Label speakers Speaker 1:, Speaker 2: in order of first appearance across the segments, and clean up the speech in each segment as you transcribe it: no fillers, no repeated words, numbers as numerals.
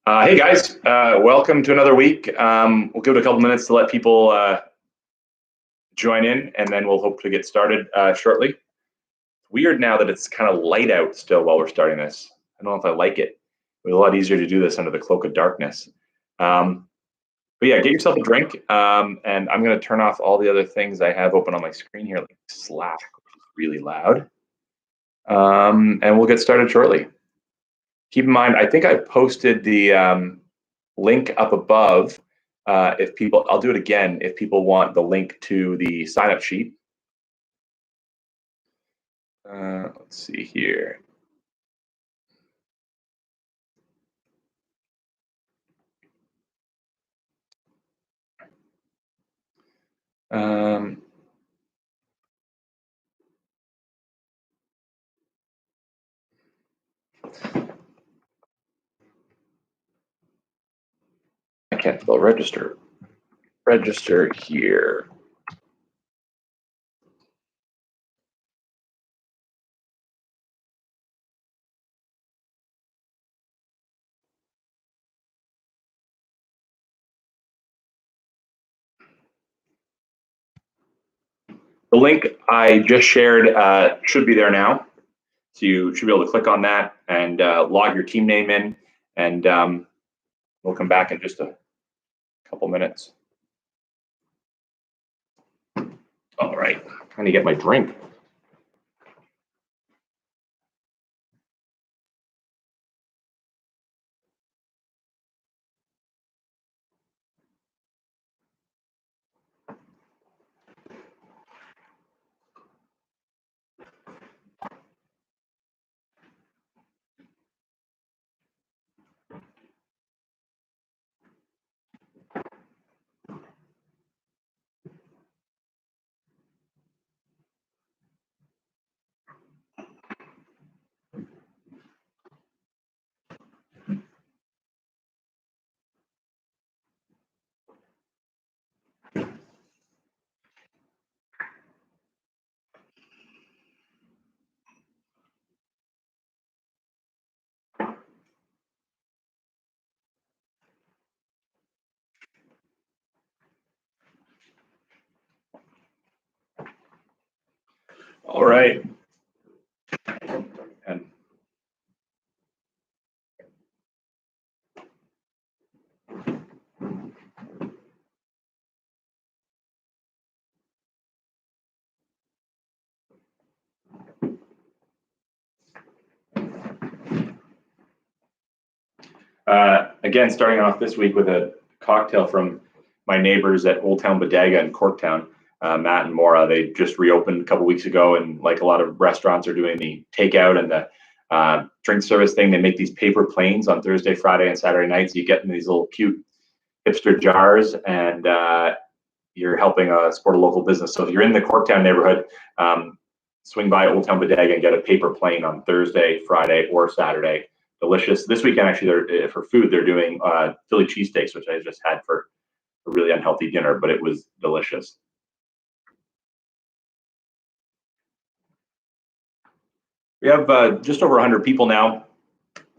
Speaker 1: Hey guys, welcome to another week. We'll give it a couple minutes to let people join in, and then we'll hope to get started shortly. It's weird now that it's kind of light out still while we're starting this. I don't know if I like it. It was a lot easier to do this under the cloak of darkness. But yeah, get yourself a drink, and I'm going to turn off all the other things I have open on my screen here, like Slack, which is really loud. And we'll get started shortly. Keep in mind, I think I posted the link up above. If people, I'll do it again if people want the link to the sign-up sheet. Let's see here. I can't spell register. Register here. The link I just shared should be there now. So you should be able to click on that and log your team name in, and we'll come back in just a couple minutes. All right, trying to get my drink. All right. And again, starting off this week with a cocktail from my neighbors at Old Town Bodega in Corktown, Matt and Maura. They just reopened a couple weeks ago, and like a lot of restaurants are doing the takeout and the drink service thing, they make these paper planes on Thursday, Friday, and Saturday nights. You get in these little cute hipster jars, and you're helping support a local business. So if you're in the Corktown neighborhood, swing by Old Town Bodega and get a paper plane on Thursday, Friday, or Saturday. Delicious. This weekend, actually, for food, they're doing Philly cheesesteaks, which I just had for a really unhealthy dinner, but it was delicious. We have just over 100 people now.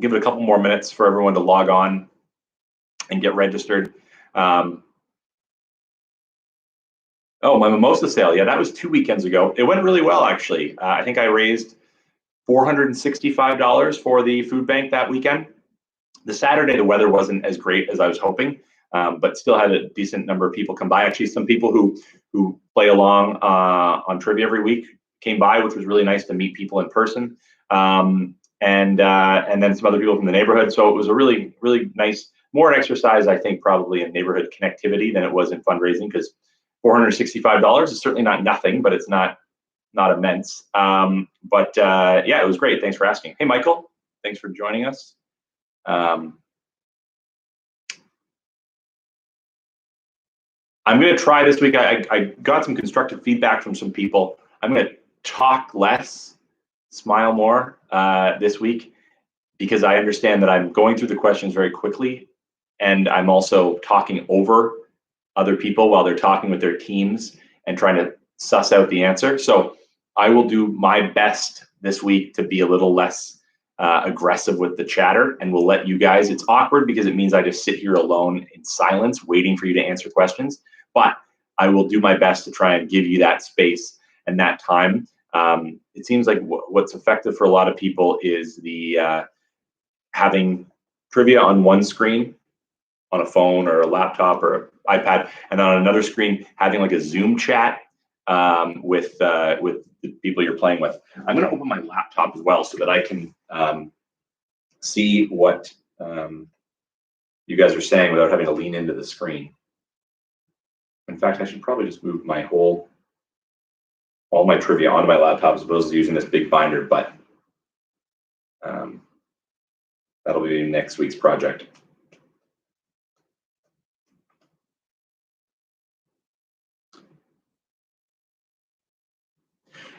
Speaker 1: Give it a couple more minutes for everyone to log on and get registered. Oh, my mimosa sale. Yeah, that was 2 weekends ago. It went really well, actually. I think I raised $465 for the food bank that weekend. The Saturday, the weather wasn't as great as I was hoping, but still had a decent number of people come by. Actually, some people who play along on trivia every week came by, which was really nice to meet people in person, and then some other people from the neighborhood. So it was a really, really nice, more an exercise, I think, probably in neighborhood connectivity than it was in fundraising, because $465 is certainly not nothing, but it's not immense. Yeah, it was great. Thanks for asking. Hey, Michael, thanks for joining us. I'm going to try this week. I got some constructive feedback from some people. I'm going to talk less, smile more this week, because I understand that I'm going through the questions very quickly, and I'm also talking over other people while they're talking with their teams and trying to suss out the answer. So I will do my best this week to be a little less aggressive with the chatter, and we'll let you guys. It's awkward because it means I just sit here alone in silence, waiting for you to answer questions. But I will do my best to try and give you that space and that time. It seems like what's effective for a lot of people is the having trivia on one screen on a phone or a laptop or an iPad, and then on another screen having like a Zoom chat with the people you're playing with. I'm going to open my laptop as well so that I can see what you guys are saying without having to lean into the screen. In fact, I should probably just move all my trivia onto my laptop as opposed to using this big binder, but that'll be next week's project.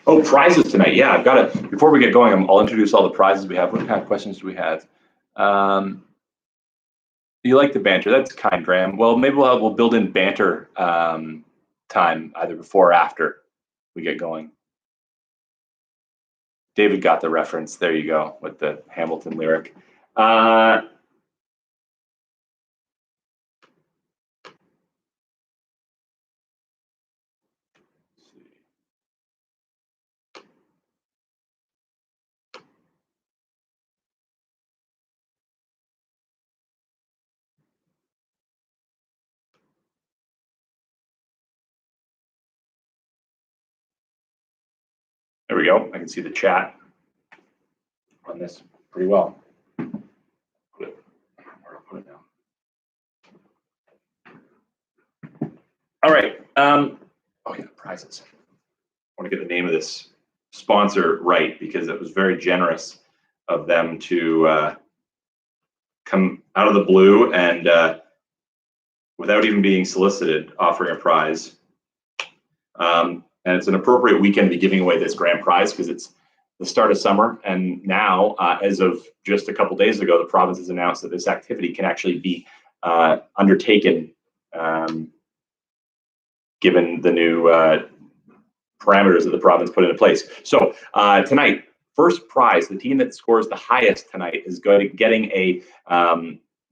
Speaker 1: Oh, prizes tonight. Yeah, I've got to, before we get going, I'll introduce all the prizes we have. What kind of questions do we have? You like the banter. That's kind, Graham. Well, maybe we'll build in banter time either before or after we get going. David got the reference. There you go with the Hamilton lyric. There we go. I can see the chat on this pretty well. Where I'll put it now. All right. Oh yeah, prizes. I want to get the name of this sponsor right because it was very generous of them to come out of the blue and without even being solicited, offering a prize. And it's an appropriate weekend to be giving away this grand prize because it's the start of summer. And now, as of just a couple days ago, the province has announced that this activity can actually be undertaken given the new parameters that the province put into place. So tonight, first prize, the team that scores the highest tonight is getting a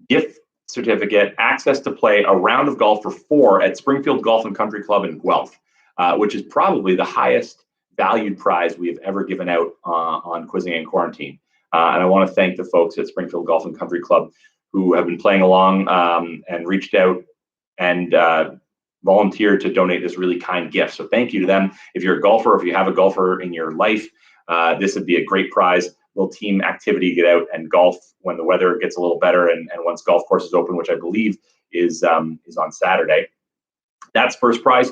Speaker 1: gift certificate, access to play a round of golf for 4 at Springfield Golf and Country Club in Guelph. Which is probably the highest valued prize we have ever given out on Quizzing in Quarantine. And I want to thank the folks at Springfield Golf and Country Club who have been playing along and reached out and volunteered to donate this really kind gift. So thank you to them. If you're a golfer, if you have a golfer in your life, this would be a great prize. Little team activity, get out and golf when the weather gets a little better and once golf courses open, which I believe is on Saturday. That's first prize.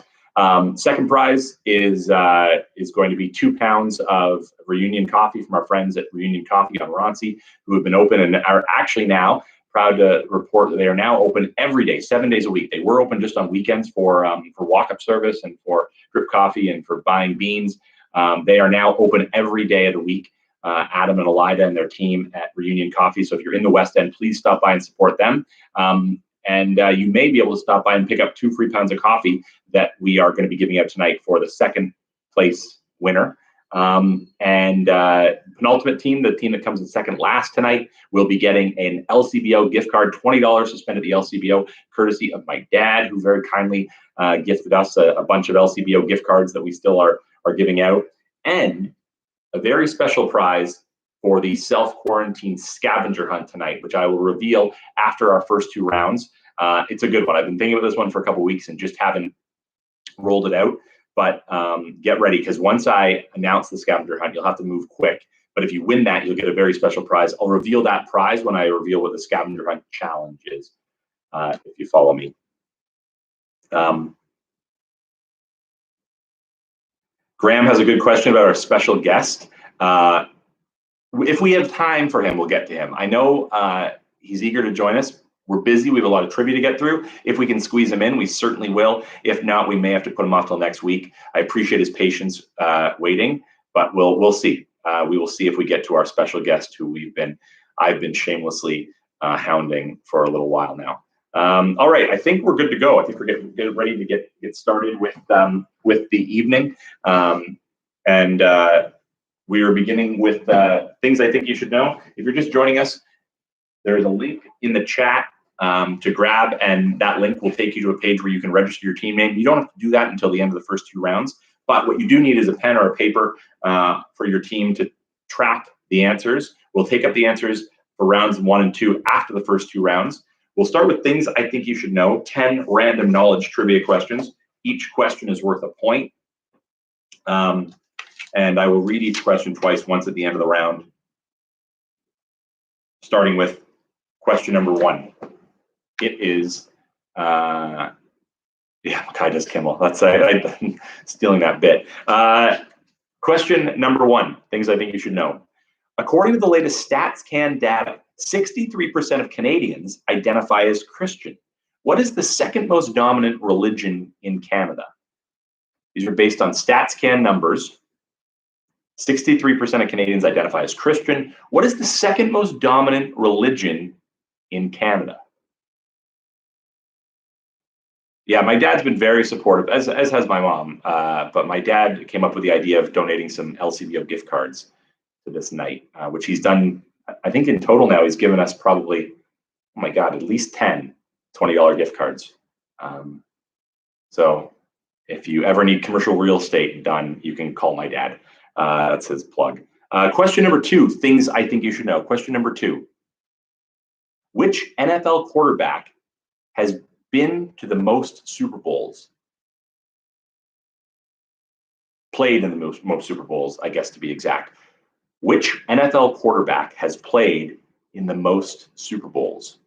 Speaker 1: Second prize is going to be 2 pounds of Reunion coffee from our friends at Reunion Coffee on Roncy, who have been open and are actually now proud to report that they are now open every day, 7 days a week. They were open just on weekends for walk-up service and for drip coffee and for buying beans. They are now open every day of the week. Adam and Elida and their team at Reunion Coffee. So if you're in the West End, please stop by and support them. And you may be able to stop by and pick up 2 free pounds of coffee that we are going to be giving out tonight for the second place winner. Penultimate team, the team that comes in second last tonight, will be getting an LCBO gift card, $20 to spend at the LCBO, courtesy of my dad, who very kindly gifted us a bunch of LCBO gift cards that we still are giving out. And a very special prize for the self-quarantine scavenger hunt tonight, which I will reveal after our first 2 rounds. It's a good one. I've been thinking about this one for a couple of weeks and just haven't rolled it out. But get ready, because once I announce the scavenger hunt, you'll have to move quick. But if you win that, you'll get a very special prize. I'll reveal that prize when I reveal what the scavenger hunt challenge is, if you follow me. Graham has a good question about our special guest. If we have time for him, we'll get to him. I know he's eager to join us. We're busy. We have a lot of trivia to get through. If we can squeeze him in, we certainly will. If not, we may have to put him off till next week. I appreciate his patience waiting, but we'll see. We will see if we get to our special guest, who I've been shamelessly hounding for a little while now. All right, I think we're good to go. I think we're getting ready to get started with the evening, and We are beginning with things I think you should know. If you're just joining us, there is a link in the chat to grab, and that link will take you to a page where you can register your team name. You don't have to do that until the end of the first 2 rounds, but what you do need is a pen or a paper for your team to track the answers. We'll take up the answers for rounds 1 and 2 after the first 2 rounds. We'll start with things I think you should know, 10 random knowledge trivia questions. Each question is worth a point. And I will read each question twice, once at the end of the round, starting with question number 1. It is, yeah, Kai does Kimmel. That's I'm stealing that bit. Question number 1, things I think you should know. According to the latest StatsCan data, 63% of Canadians identify as Christian. What is the second most dominant religion in Canada? These are based on StatsCan numbers. 63% of Canadians identify as Christian. What is the second most dominant religion in Canada? Yeah, my dad's been very supportive, as has my mom. But my dad came up with the idea of donating some LCBO gift cards to this night, which he's done. I think in total now he's given us probably, oh my God, at least 10 $20 gift cards. So if you ever need commercial real estate done, you can call my dad. That's his plug. Question number 2, things I think you should know. Question number 2. Which NFL quarterback has been to the most Super Bowls? Played in the most Super Bowls, I guess, to be exact. Which NFL quarterback has played in the most Super Bowls?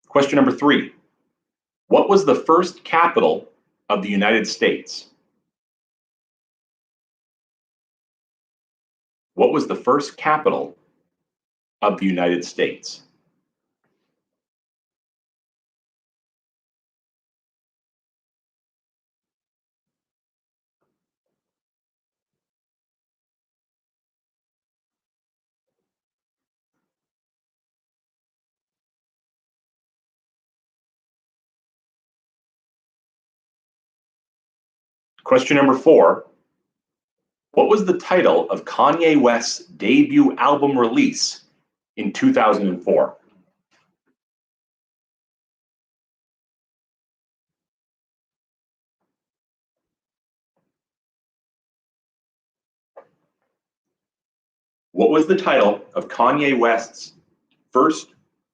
Speaker 1: Question number 3. What was the first capital of the United States? What was the first capital of the United States? Question number 4. What was the title of Kanye West's debut album release in 2004? What was the title of Kanye West's first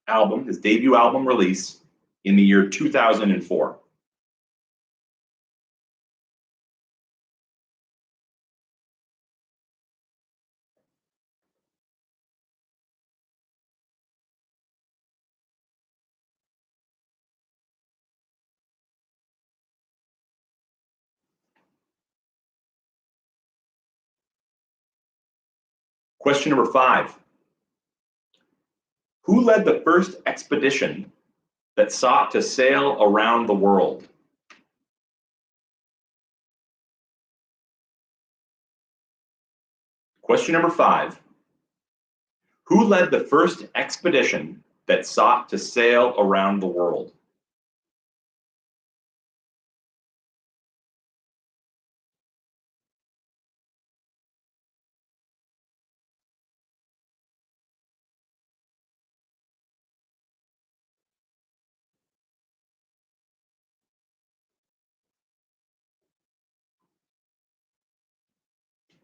Speaker 1: album, his debut album release in the year 2004? Question number 5. Who led the first expedition that sought to sail around the world? Question number 5. Who led the first expedition that sought to sail around the world?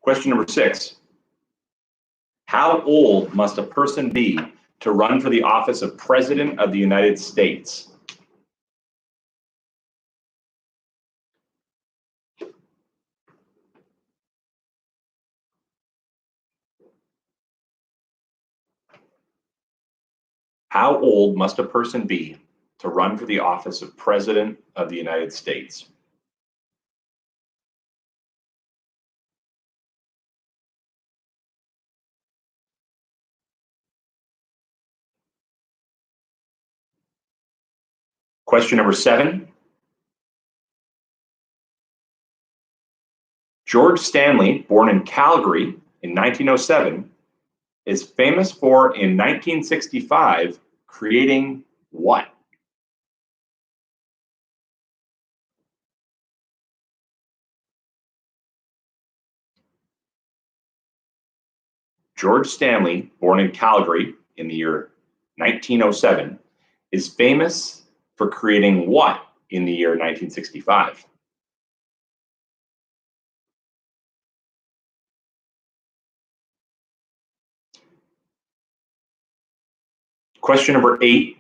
Speaker 1: Question number 6. How old must a person be to run for the office of President of the United States? How old must a person be to run for the office of President of the United States? Question number 7. George Stanley, born in Calgary in 1907, is famous for, in 1965, creating what? George Stanley, born in Calgary in the year 1907, is famous for creating what in the year 1965? Question number 8.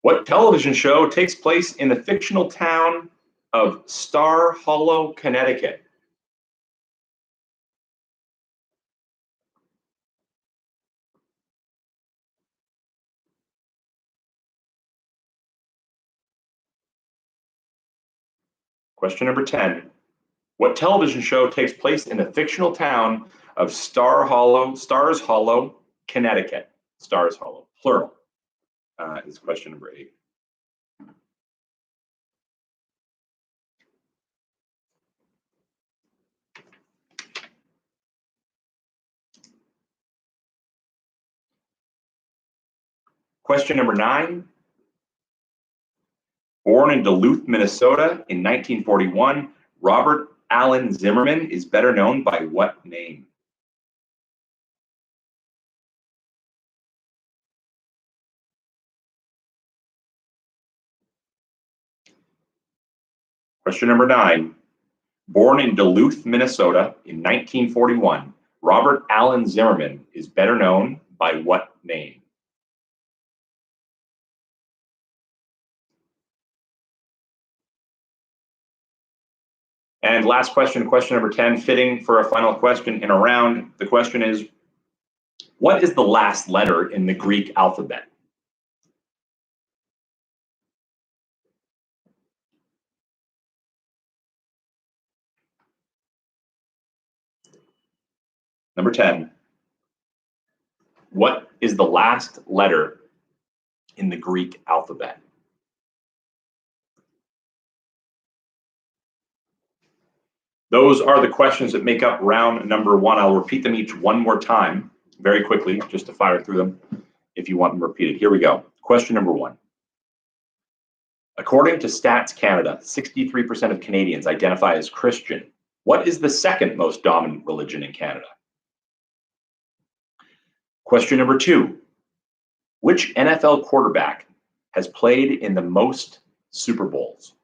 Speaker 1: What television show takes place in the fictional town of Star Hollow, Connecticut? Question number 10. What television show takes place in the fictional town of Stars Hollow, Connecticut? Stars Hollow, plural, is question number 8. Question number 9. Born in Duluth, Minnesota in 1941, Robert Allen Zimmerman is better known by what name? Question number 9. Born in Duluth, Minnesota in 1941, Robert Allen Zimmerman is better known by what name? And last question, question number 10, fitting for a final question in a round. The question is, what is the last letter in the Greek alphabet? Number 10. What is the last letter in the Greek alphabet? Those are the questions that make up round number 1. I'll repeat them each one more time very quickly, just to fire through them if you want them repeated. Here we go. Question number 1. According to Stats Canada, 63% of Canadians identify as Christian. What is the second most dominant religion in Canada? Question number 2. Which NFL quarterback has played in the most Super Bowls?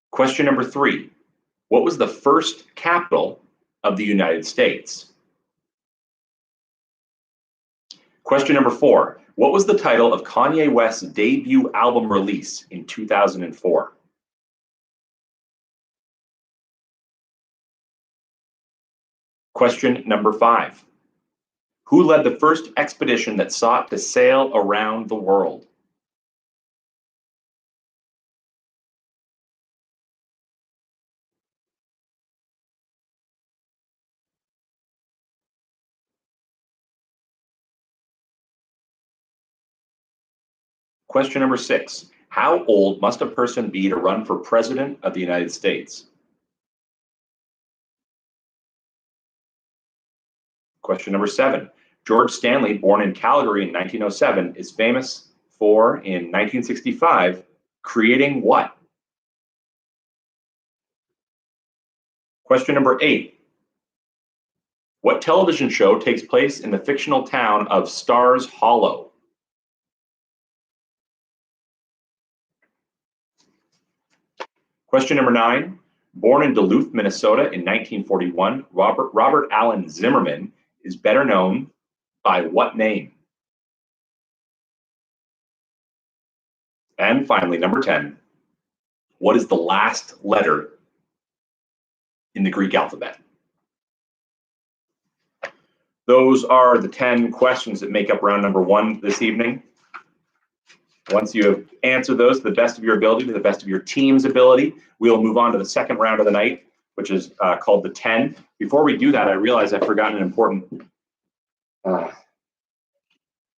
Speaker 1: Question number 3. What was the first capital of the United States? Question number 4. What was the title of Kanye West's debut album release in 2004? Question number 5. Who led the first expedition that sought to sail around the world? Question number 6. How old must a person be to run for president of the United States? Question number 7. George Stanley, born in Calgary in 1907, is famous for, in 1965, creating what? Question number 8. What television show takes place in the fictional town of Stars Hollow? Question number 9. Born in Duluth, Minnesota in 1941, Robert Allen Zimmerman is better known by what name? And finally, number 10. What is the last letter in the Greek alphabet? Those are the 10 questions that make up round number 1 this evening. Once you have answered those to the best of your ability, to the best of your team's ability, we'll move on to the second round of the night, which is called the 10. Before we do that, I realize I've forgotten an important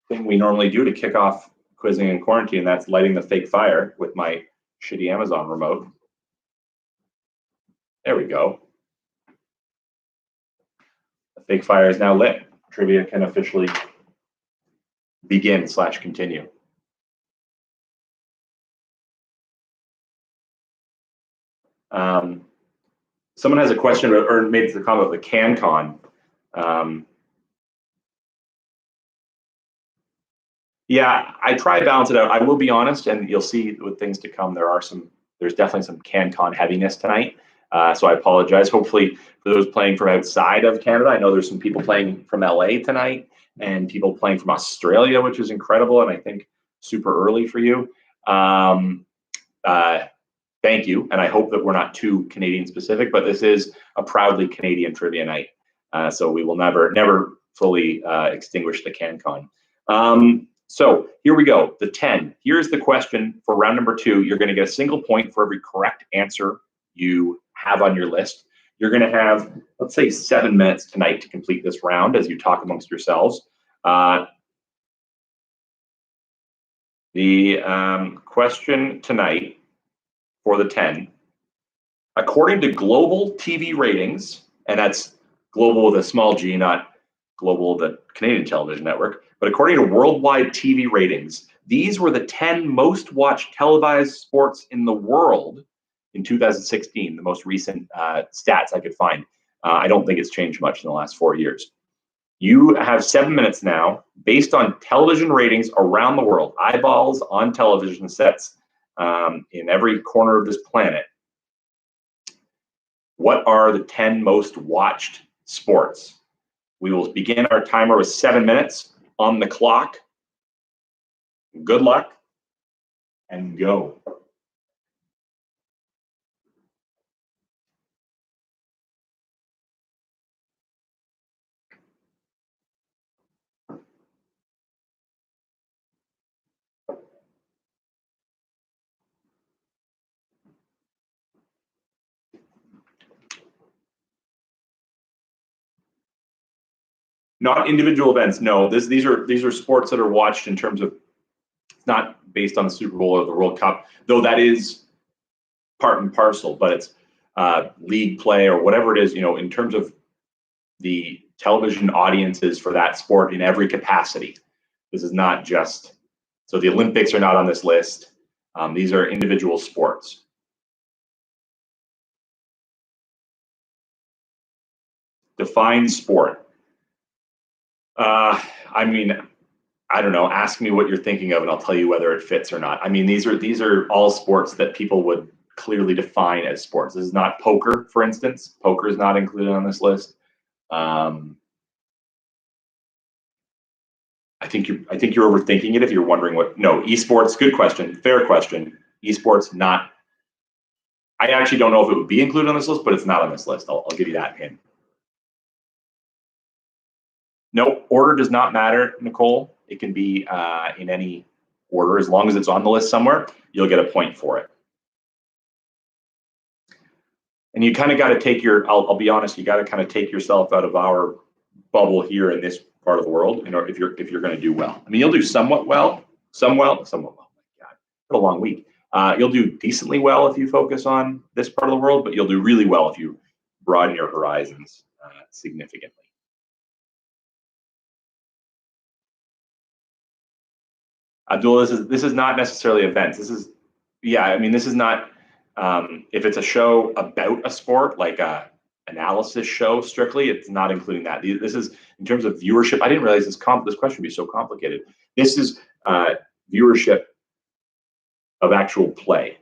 Speaker 1: thing we normally do to kick off quizzing in quarantine. That's lighting the fake fire with my shitty Amazon remote. There we go. The fake fire is now lit. Trivia can officially begin/continue. Someone has a question or made the comment of the CanCon. Yeah, I try to balance it out. I will be honest, and you'll see with things to come, there's definitely some CanCon heaviness tonight. So I apologize. Hopefully for those playing from outside of Canada, I know there's some people playing from LA tonight and people playing from Australia, which is incredible, and I think super early for you. Thank you, and I hope that we're not too Canadian specific, but this is a proudly Canadian trivia night, so we will never fully extinguish the CanCon. So here we go, the 10. Here's the question for round number 2. You're going to get a single point for every correct answer you have on your list. You're going to have, let's say, 7 minutes tonight to complete this round as you talk amongst yourselves. The question tonight for the 10, according to global TV ratings, and that's global with a small g, not global, the Canadian television network, but according to worldwide TV ratings, these were the 10 most watched televised sports in the world in 2016, the most recent stats I could find. I don't think it's changed much in the last 4 years. You have 7 minutes now, based on television ratings around the world, eyeballs on television sets in every corner of this planet. What are the 10 most watched sports? We will begin our timer with 7 minutes on the clock. Good luck and go. Not individual events. No, these are sports that are watched in terms of, it's not based on the Super Bowl or the World Cup, though that is part and parcel. But it's league play or whatever it is. You know, in terms of the television audiences for that sport in every capacity. This is not just, so the Olympics are not on this list. These are individual sports. Define sport. I mean, I don't know. Ask me what you're thinking of, and I'll tell you whether it fits or not. I mean, these are all sports that people would clearly define as sports. This is not poker, for instance. Poker is not included on this list. I think you're overthinking it if you're wondering what. No, esports. Good question. Fair question. Esports not. I actually don't know if it would be included on this list, but it's not on this list. I'll give you that hint. No, order does not matter, Nicole. It can be in any order. As long as it's on the list somewhere, you'll get a point for it. And you kind of got to take your, I'll be honest, you got to kind of take yourself out of our bubble here in this part of the world, if you're going to do well. I mean, you'll do somewhat well. My God, what a long week. You'll do decently well if you focus on this part of the world, but you'll do really well if you broaden your horizons significantly. Abdul, this is not necessarily events. This is, yeah, I mean, this is not, if it's a show about a sport, like a analysis show strictly, it's not including that. This is, in terms of viewership, I didn't realize this question would be so complicated. This is viewership of actual play.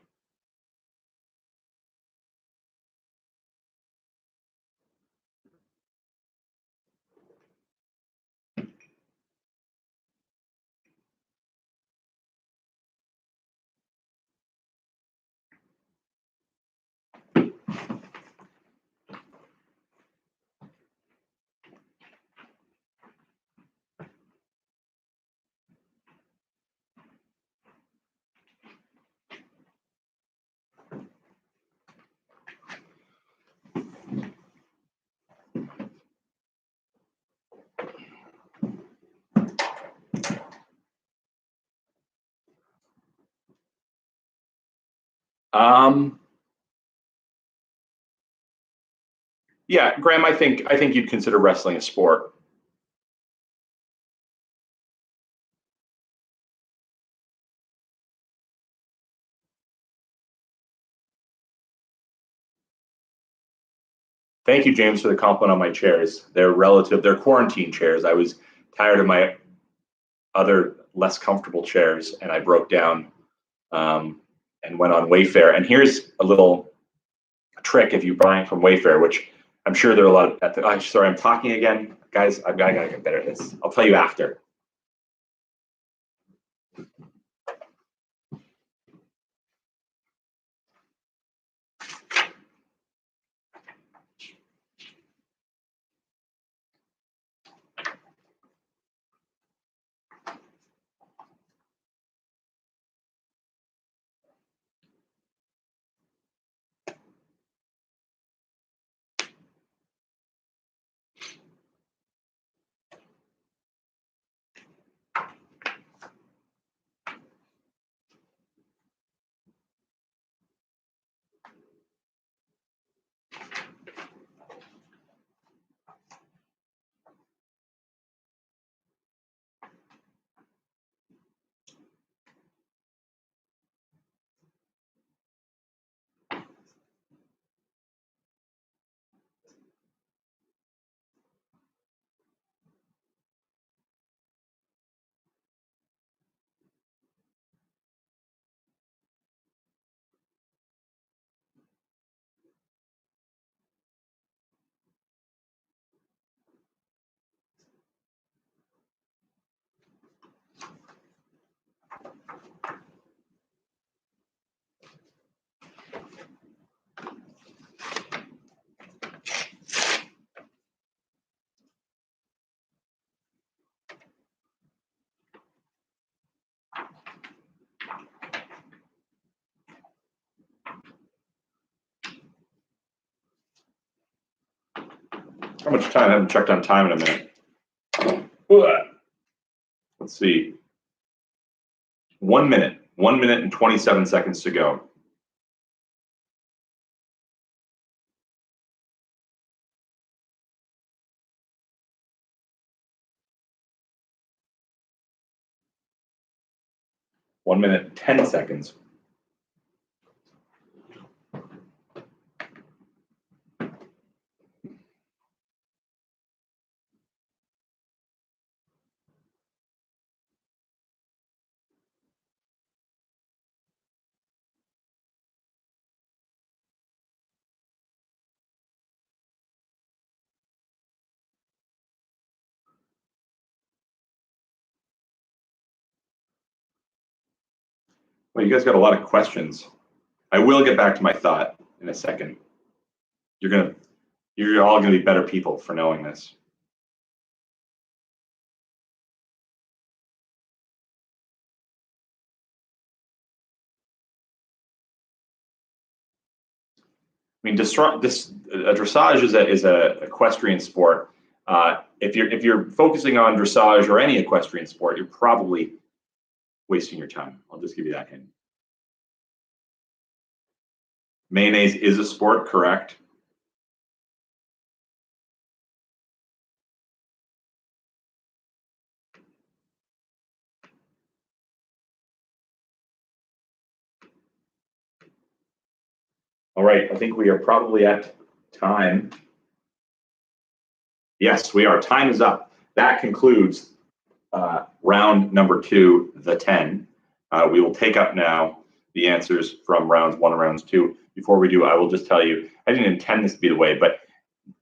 Speaker 1: Yeah, Graham, I think you'd consider wrestling a sport. Thank you, James, for the compliment on my chairs. They're quarantine chairs. I was tired of my other less comfortable chairs, and I broke down and went on Wayfair. And here's a little trick if you're buying from Wayfair, which I'm sure there are a lot of. Sorry, I'm talking again, guys. I gotta get better at this. I'll tell you after. How much time? I haven't checked on time in a minute. Let's see. 1 minute. 1 minute and 27 seconds to go. One minute and 10 seconds. Well, you guys got a lot of questions. I will get back to my thought in a second. You're all gonna be better people for knowing this. I mean, dressage is a equestrian sport. If you're focusing on dressage or any equestrian sport, you're probably wasting your time. I'll just give you that hint. Mayonnaise is a sport, correct? All right, I think we are probably at time. Yes, we are. Time is up. That concludes round number 2, the 10. We will take up now the answers from rounds 1 and rounds 2. Before we do, I will just tell you, I didn't intend this to be the way, but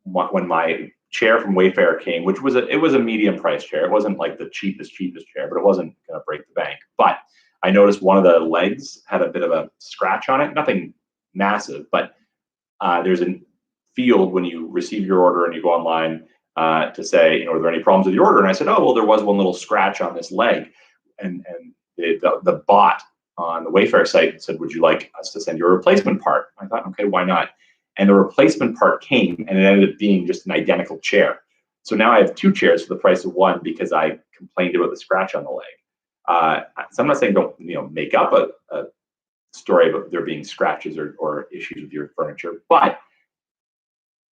Speaker 1: when my chair from Wayfair came, which was it was a medium price chair. It wasn't like the cheapest chair, but it wasn't going to break the bank. But I noticed one of the legs had a bit of a scratch on it. Nothing massive, but there's a field when you receive your order and you go online to say, are there any problems with your order? And I said, oh, well, there was one little scratch on this leg. And the bot on the Wayfair site said, would you like us to send you a replacement part? I thought, okay, why not? And the replacement part came, and it ended up being just an identical chair. So now I have 2 chairs for the price of 1 because I complained about the scratch on the leg. So I'm not saying don't make up a story about there being scratches or issues with your furniture. But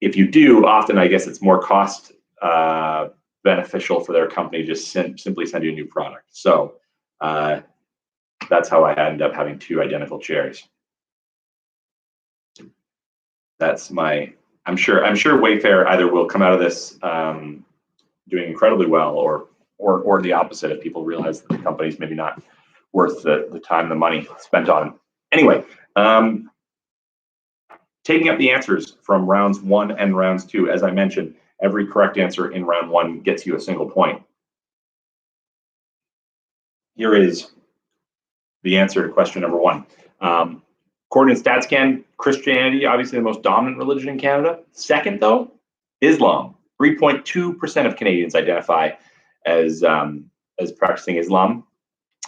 Speaker 1: if you do, often I guess it's more cost beneficial for their company to just simply send you a new product. So that's how I end up having 2 identical chairs. That's my. I'm sure Wayfair either will come out of this doing incredibly well, or the opposite if people realize that the company's maybe not worth the time, the money spent on. Anyway, taking up the answers from rounds 1 and rounds 2. As I mentioned, every correct answer in round 1 gets you a single point. Here is the answer to question number 1. According to StatsCan, Christianity, obviously the most dominant religion in Canada. Second, though, Islam. 3.2% of Canadians identify as practicing Islam.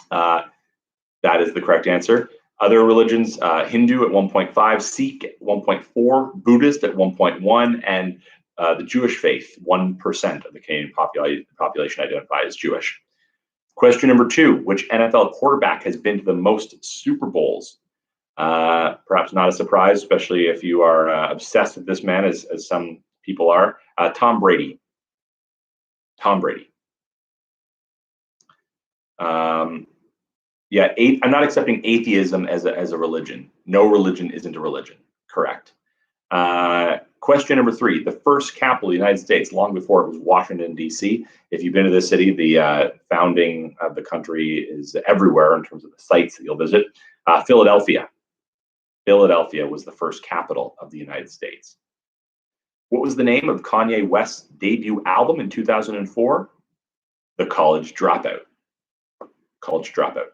Speaker 1: That is the correct answer. Other religions, Hindu at 1.5, Sikh at 1.4, Buddhist at 1.1, and the Jewish faith, 1% of the Canadian population identify as Jewish. Question number 2, which NFL quarterback has been to the most Super Bowls? Perhaps not a surprise, especially if you are obsessed with this man, as some people are. Tom Brady. Tom Brady. Yeah, I'm not accepting atheism as a religion. No religion isn't a religion. Correct. Question number 3, the first capital of the United States, long before it was Washington, D.C. If you've been to this city, the founding of the country is everywhere in terms of the sites that you'll visit. Philadelphia. Philadelphia was the first capital of the United States. What was the name of Kanye West's debut album in 2004? The College Dropout. College Dropout.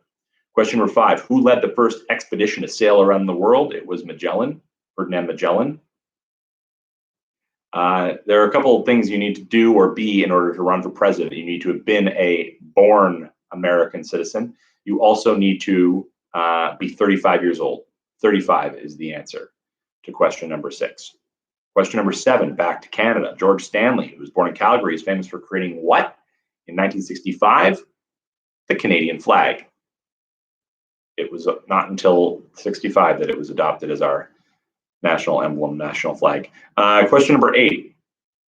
Speaker 1: Question number 5, who led the first expedition to sail around the world? It was Magellan, Ferdinand Magellan. There are a couple of things you need to do or be in order to run for president. You need to have been a born American citizen. You also need to be 35 years old. 35 is the answer to question number 6. Question number 7, back to Canada. George Stanley, who was born in Calgary, is famous for creating what? In 1965, the Canadian flag. It was not until 65 that it was adopted as our national emblem, national flag. Question number 8,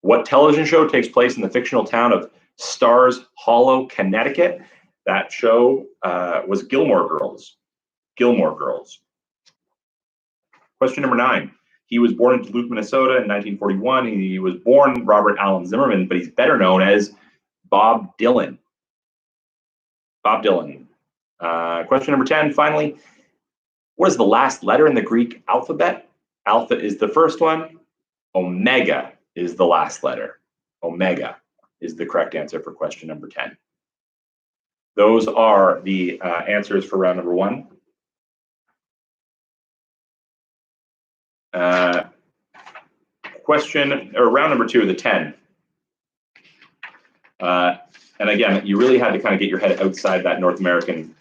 Speaker 1: what television show takes place in the fictional town of Stars Hollow, Connecticut? That show was Gilmore Girls. Gilmore Girls. Question number 9, he was born in Duluth, Minnesota in 1941. He was born Robert Allen Zimmerman, but he's better known as Bob Dylan. Bob Dylan. Question number 10, finally, what is the last letter in the Greek alphabet? Alpha is the first one. Omega is the last letter. Omega is the correct answer for question number 10. Those are the answers for round number 1. Round number 2, the 10. And again, you really had to kind of get your head outside that North American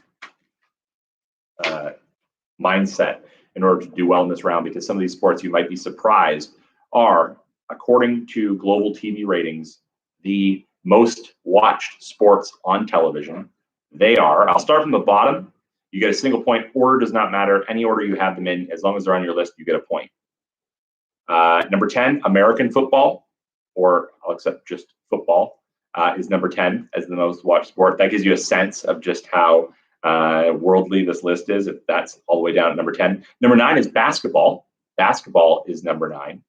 Speaker 1: mindset in order to do well in this round, because some of these sports, you might be surprised, are, according to global TV ratings, the most watched sports on television. They are, I'll start from the bottom. You get a single point. Order does not matter. Any order you have them in, as long as they're on your list, you get a point. Number 10, American football, or I'll accept just football, is number 10 as the most watched sport. That gives you a sense of just how worldly this list is, if that's all the way down at number 10. Number 9 is basketball. Basketball is number 9.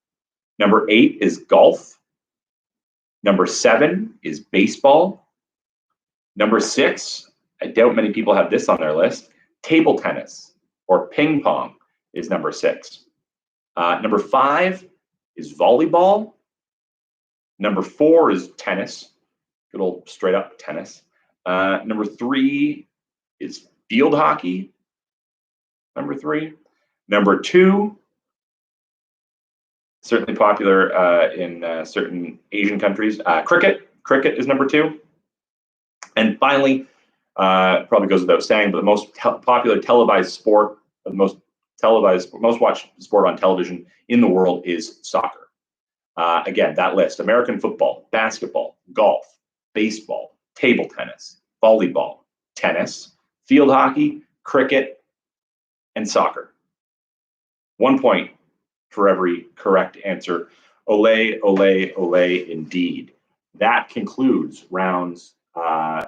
Speaker 1: Number 8 is golf. Number 7 is baseball. Number 6, I doubt many people have this on their list, table tennis or ping pong is number 6. Number 5 is volleyball. Number 4 is tennis, good old straight up tennis. Number 3 is field hockey. Number 3. Number 2, certainly popular in certain Asian countries. Cricket. Cricket is number 2. And finally, probably goes without saying, but the most popular televised sport, the most watched sport on television in the world is soccer. Again, that list: American football, basketball, golf, baseball, table tennis, volleyball, tennis, field hockey, cricket, and soccer. 1 point for every correct answer. Ole, ole, ole, indeed. That concludes rounds 1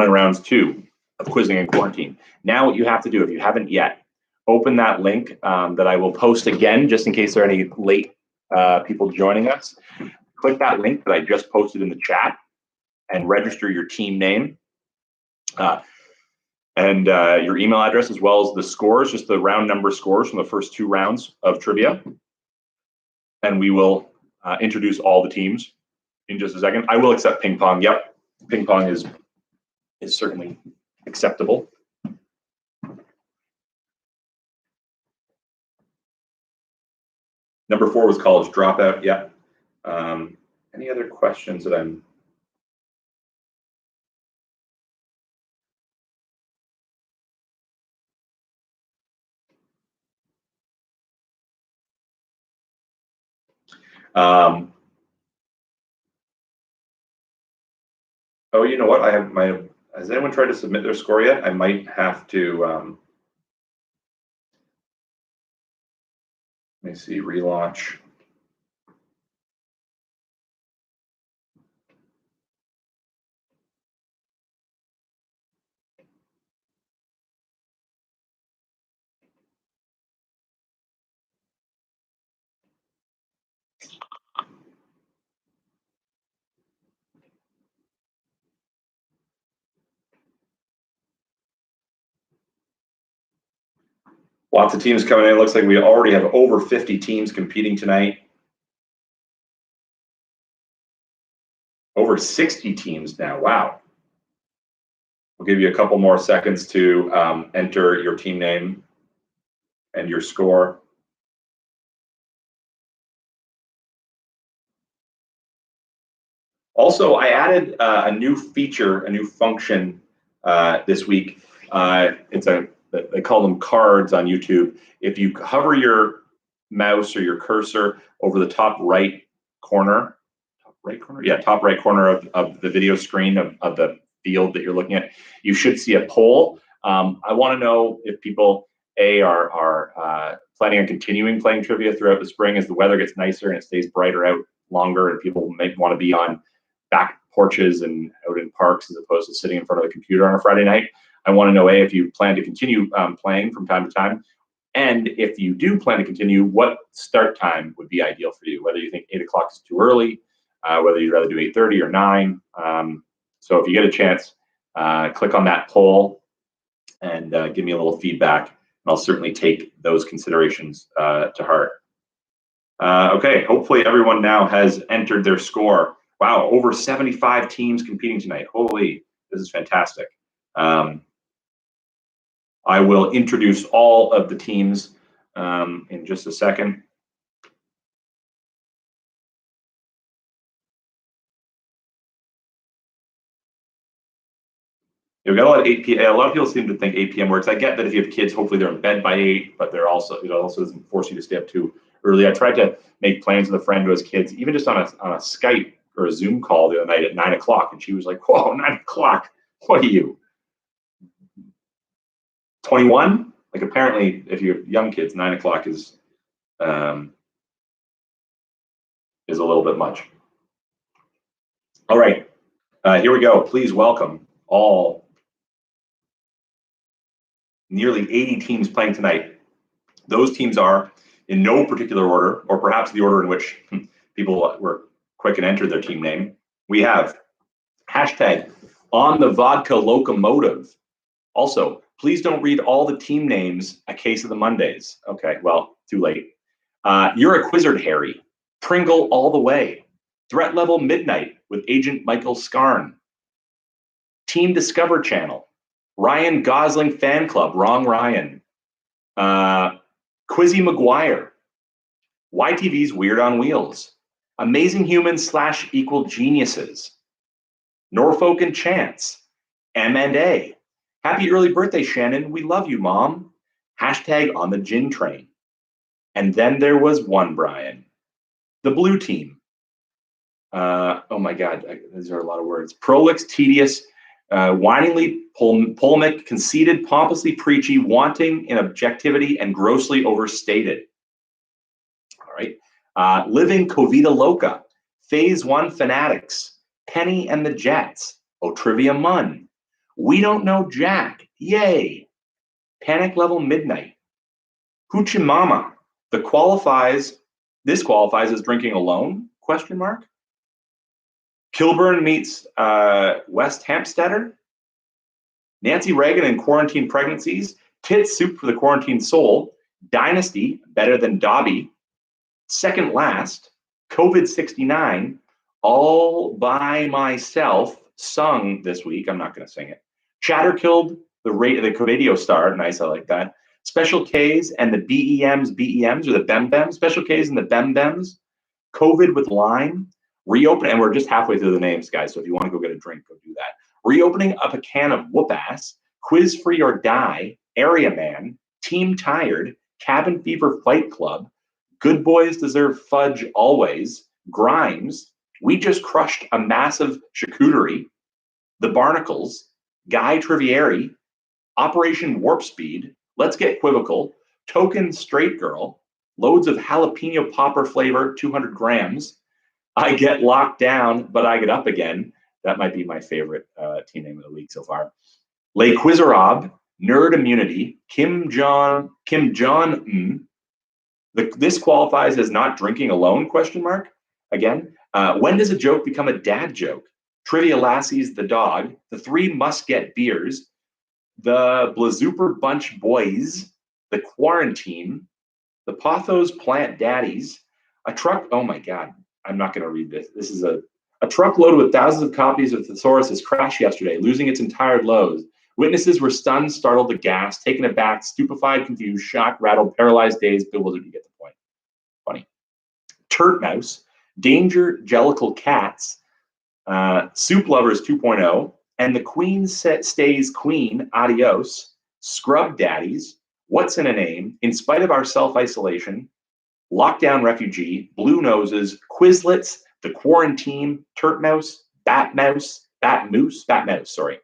Speaker 1: and rounds 2 of Quizzing and Quarantine. Now what you have to do, if you haven't yet, open that link that I will post again, just in case there are any late people joining us. Click that link that I just posted in the chat and register your team name and your email address, as well as the scores, just the round number scores from the first 2 rounds of trivia. And we will introduce all the teams in just a second. I will accept ping pong. Yep, ping pong is certainly acceptable. Number 4 was college dropout. Yeah. Any other questions that I'm? Oh, you know what? I have my. Has anyone tried to submit their score yet? I might have to. Let me see. Relaunch. Lots of teams coming in. It looks like we already have over 50 teams competing tonight. Over 60 teams now. Wow. We'll give you a couple more seconds to enter your team name and your score. Also, I added a new feature, a new function this week. They call them cards on YouTube. If you hover your mouse or your cursor over the top right corner, top right corner of the video screen of the field that you're looking at, you should see a poll. I want to know if people are planning on continuing playing trivia throughout the spring as the weather gets nicer and it stays brighter out longer, and people may want to be on back porches and out in parks as opposed to sitting in front of the computer on a Friday night. I want to know, A, if you plan to continue playing from time to time, and if you do plan to continue, what start time would be ideal for you, whether you think 8 o'clock is too early, whether you'd rather do 8:30 or 9. So if you get a chance, click on that poll and give me a little feedback, and I'll certainly take those considerations to heart. Okay, hopefully everyone now has entered their score. Wow, over 75 teams competing tonight. Holy, this is fantastic. I will introduce all of the teams in just a second. You've got a lot of 8 p.m. A lot of people seem to think 8 p.m. works. I get that if you have kids, hopefully they're in bed by 8, but they're also, it also doesn't force you to stay up too early. I tried to make plans with a friend who has kids, even just on a Skype or a Zoom call the other night at 9 o'clock, and she was like, "Whoa, 9 o'clock? What are you, 21?" Like, apparently, if you have young kids, 9 o'clock is a little bit much. All right, here we go. Please welcome all nearly 80 teams playing tonight. Those teams are in no particular order, or perhaps the order in which people were quick and entered their team name. We have hashtag on the vodka locomotive. Also, please don't read all the team names a case of the Mondays. Okay, well, too late. You're a Quizzard Harry. Pringle all the way. Threat level midnight with Agent Michael Scarn. Team Discover Channel. Ryan Gosling Fan Club. Wrong Ryan. Quizzy McGuire. YTV's Weird on Wheels. Amazing Humans / Equal Geniuses. Norfolk and Chance. M&A. Happy early birthday, Shannon. We love you, Mom. Hashtag on the gin train. And then there was one Brian. The blue team. Oh my God, these are a lot of words. Prolix, tedious, Whiningly polemic, conceited, pompously preachy, wanting in objectivity, and grossly overstated. All right. Living Covida Loca, Phase 1 fanatics, Penny and the Jets, Trivia Mun, We Don't Know Jack, yay, Panic Level Midnight, Hoochie Mama, this qualifies as drinking alone, question mark. Kilburn meets West Hampsteader, Nancy Reagan and quarantine pregnancies, Tits Soup for the Quarantine Soul, Dynasty, better than Dobby, Second Last, COVID-69, All by Myself, sung this week. I'm not going to sing it. Chatter killed the radio star. Nice, I like that. Special K's and the BEMs, or the BEMs. Special K's and the BEMs. COVID with Lime. Reopen, and we're just halfway through the names, guys. So if you want to go get a drink, go do that. Reopening up a can of whoop ass. Quiz Free or Die. Area Man. Team Tired. Cabin Fever Fight Club. Good Boys Deserve Fudge Always. Grimes. We Just Crushed a Massive Charcuterie. The Barnacles. Guy Trivieri. Operation Warp Speed. Let's Get Quizzical. Token Straight Girl. Loads of jalapeno popper flavor, 200 grams. I Get Locked Down, But I Get Up Again. That might be my favorite team name of the week so far. Les Quizzerob. Nerd Immunity. Kim Jong Un. This qualifies as not drinking alone, question mark. Again, when does a joke become a dad joke? Trivia Lassies, the dog. The Three Must Get Beers. The Blazooper Bunch Boys. The Quarantine. The Pothos Plant Daddies. A truck, oh my God, I'm not gonna read this. This is a truck loaded with thousands of copies of Thesaurus has crashed yesterday, losing its entire load. Witnesses were stunned, startled, aghast, taken aback, stupefied, confused, shocked, rattled, paralyzed, dazed, bewildered. You get the point. Funny. Turt Mouse, Danger, Jellicle Cats, Soup Lovers 2.0, and the Queen Stays Queen, Adios, Scrub Daddies, What's in a Name, In Spite of Our Self-Isolation, Lockdown Refugee, Blue Noses, Quizlets, The Quarantine, Turt Mouse, Bat Moose, sorry.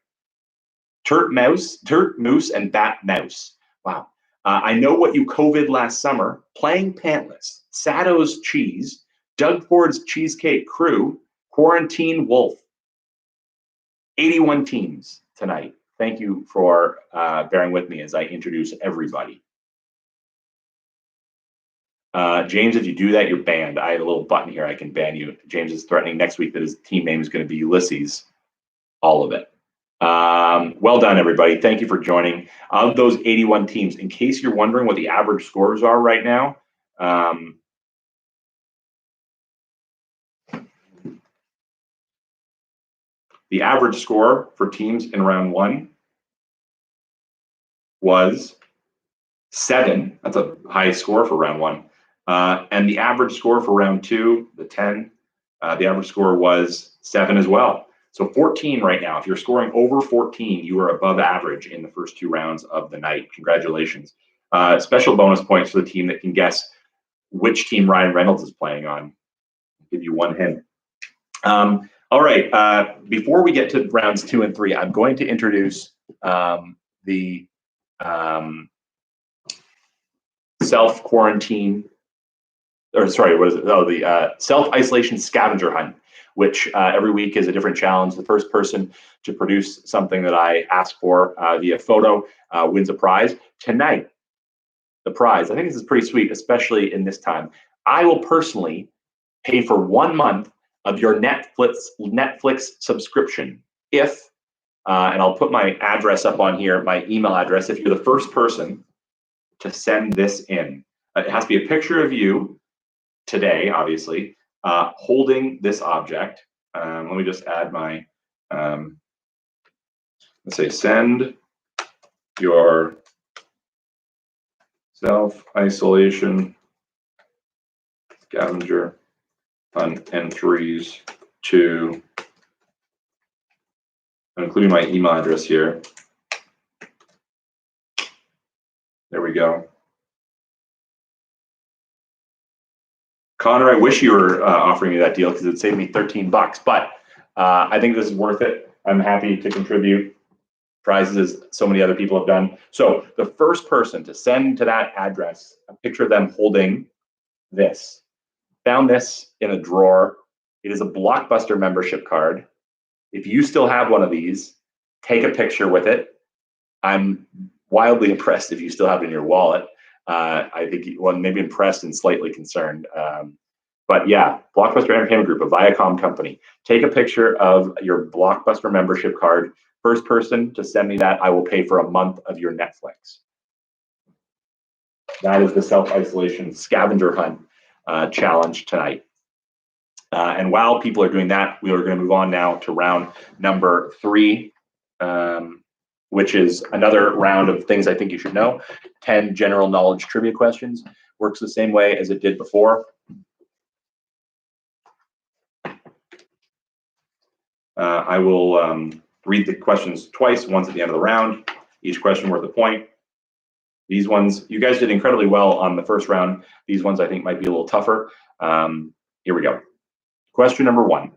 Speaker 1: Turt Moose, and Bat Mouse. Wow. I Know What You COVID Last Summer, Playing Pantless, Sado's Cheese, Doug Ford's Cheesecake Crew, Quarantine Wolf. 81 teams tonight. Thank you for bearing with me as I introduce everybody. James, if you do that, you're banned. I have a little button here I can ban you. James is threatening next week that his team name is going to be Ulysses. All of it. Well done, everybody. Thank you for joining. Of those 81 teams, in case you're wondering what the average scores are right now, the average score for teams in round 1 was 7. That's a high score for round 1. And the average score for round 2, the 10, the average score was 7 as well. So 14 right now. If you're scoring over 14, you are above average in the first 2 rounds of the night. Congratulations. Special bonus points for the team that can guess which team Ryan Reynolds is playing on. I'll give you one hint. All right. Before we get to rounds 2 and 3, I'm going to introduce the self-quarantine, or sorry, what is it? Oh, the self-isolation scavenger hunt, which every week is a different challenge. The first person to produce something that I ask for via photo wins a prize. Tonight, the prize, I think this is pretty sweet, especially in this time. I will personally pay for 1 month of your Netflix subscription if, and I'll put my address up on here, my email address, if you're the first person to send this in. It has to be a picture of you today, obviously, holding this object. Let me just add my, let's say, send your self-isolation scavenger hunt entries to, I'm including my email address here. There we go. Connor, I wish you were offering me that deal because it saved me $13, but I think this is worth it. I'm happy to contribute prizes as so many other people have done. So the first person to send to that address a picture of them holding this, found this in a drawer. It is a Blockbuster membership card. If you still have one of these, take a picture with it. I'm wildly impressed if you still have it in your wallet. I think, well, maybe impressed and slightly concerned. But yeah, Blockbuster Entertainment Group, a Viacom company. Take a picture of your Blockbuster membership card. First person to send me that, I will pay for a month of your Netflix. That is the self-isolation scavenger hunt challenge tonight. And while people are doing that, we are going to move on now to round number 3, which is another round of things I think you should know. 10 general knowledge trivia questions. Works the same way as it did before. I will read the questions twice, once at the end of the round. Each question worth a point. These ones, you guys did incredibly well on the first round. These ones I think might be a little tougher. Here we go. Question number 1.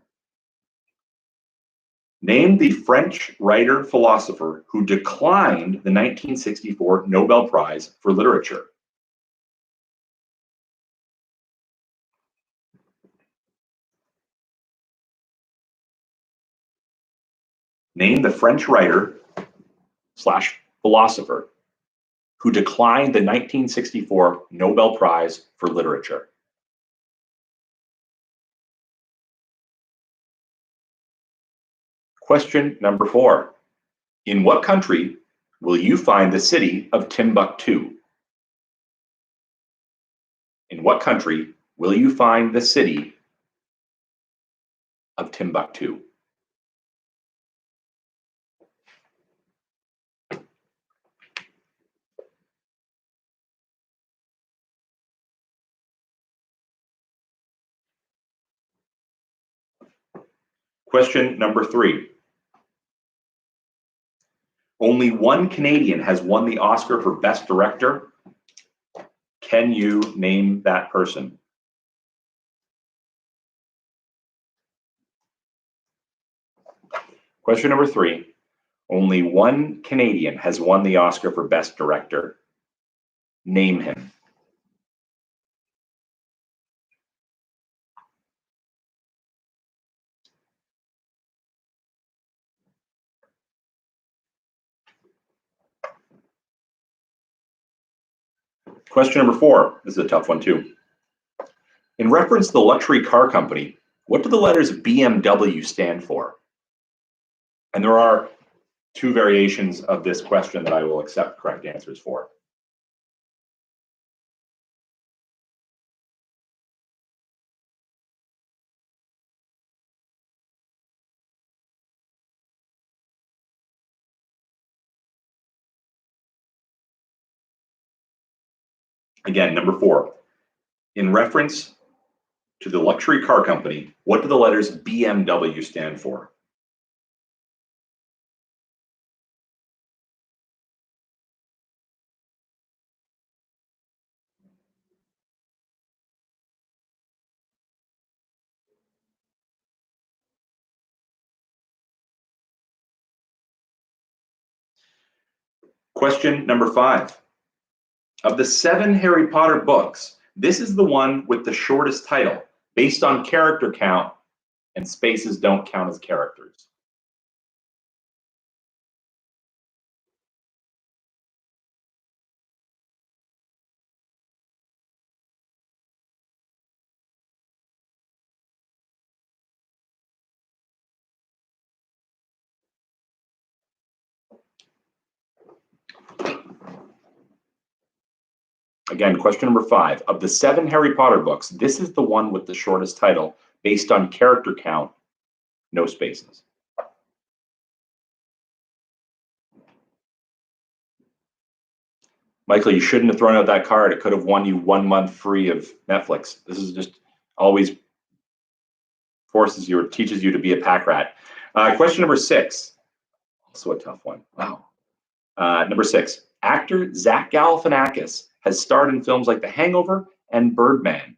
Speaker 1: Name the French writer-philosopher who declined the 1964 Nobel Prize for Literature. Name the French writer/philosopher who declined the 1964 Nobel Prize for Literature. Question number 4. In what country will you find the city of Timbuktu? In what country will you find the city of Timbuktu? Question number 3. Only one Canadian has won the Oscar for Best Director. Can you name that person? Question number 3. Only one Canadian has won the Oscar for Best Director. Name him. Question number 4. This is a tough one too. In reference to the luxury car company, what do the letters BMW stand for? And there are 2 variations of this question that I will accept correct answers for. Again, number 4. In reference to the luxury car company, what do the letters BMW stand for? Question number 5. Of the 7 Harry Potter books, this is the one with the shortest title, based on character count, and spaces don't count as characters. Again, question number 5. Of the 7 Harry Potter books, this is the one with the shortest title, based on character count, no spaces. Michael, you shouldn't have thrown out that card. It could have won you 1 month free of Netflix. This is just always forces you or teaches you to be a pack rat. Question number 6. Also a tough one. Wow. Number 6. Actor Zach Galifianakis has starred in films like The Hangover and Birdman.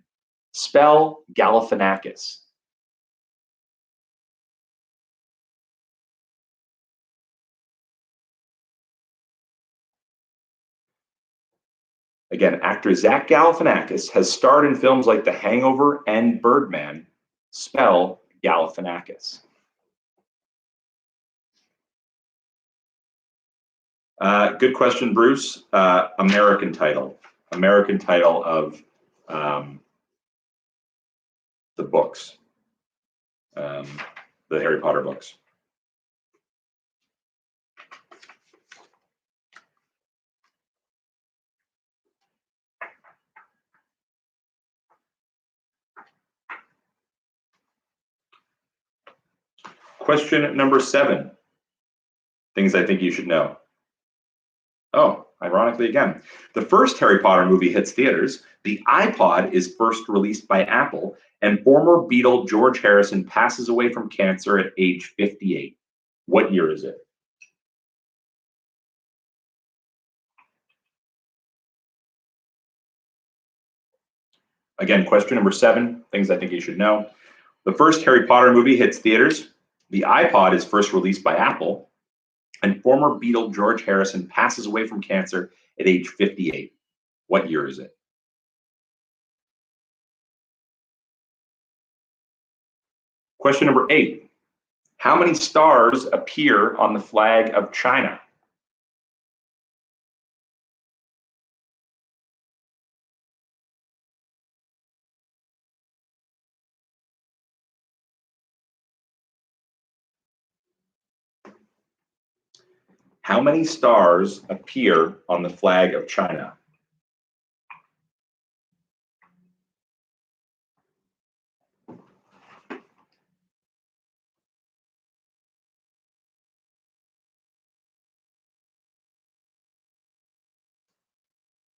Speaker 1: Spell Galifianakis. Again, actor Zach Galifianakis has starred in films like The Hangover and Birdman. Spell Galifianakis. Good question, Bruce. American title. American title of the books, the Harry Potter books. Question number 7. Things I think you should know. Oh, ironically again. The first Harry Potter movie hits theaters. The iPod is first released by Apple, and former Beatle George Harrison passes away from cancer at age 58. What year is it? Again, question number 7, things I think you should know. The first Harry Potter movie hits theaters. The iPod is first released by Apple, and former Beatle George Harrison passes away from cancer at age 58. What year is it? Question number 8. How many stars appear on the flag of China? How many stars appear on the flag of China?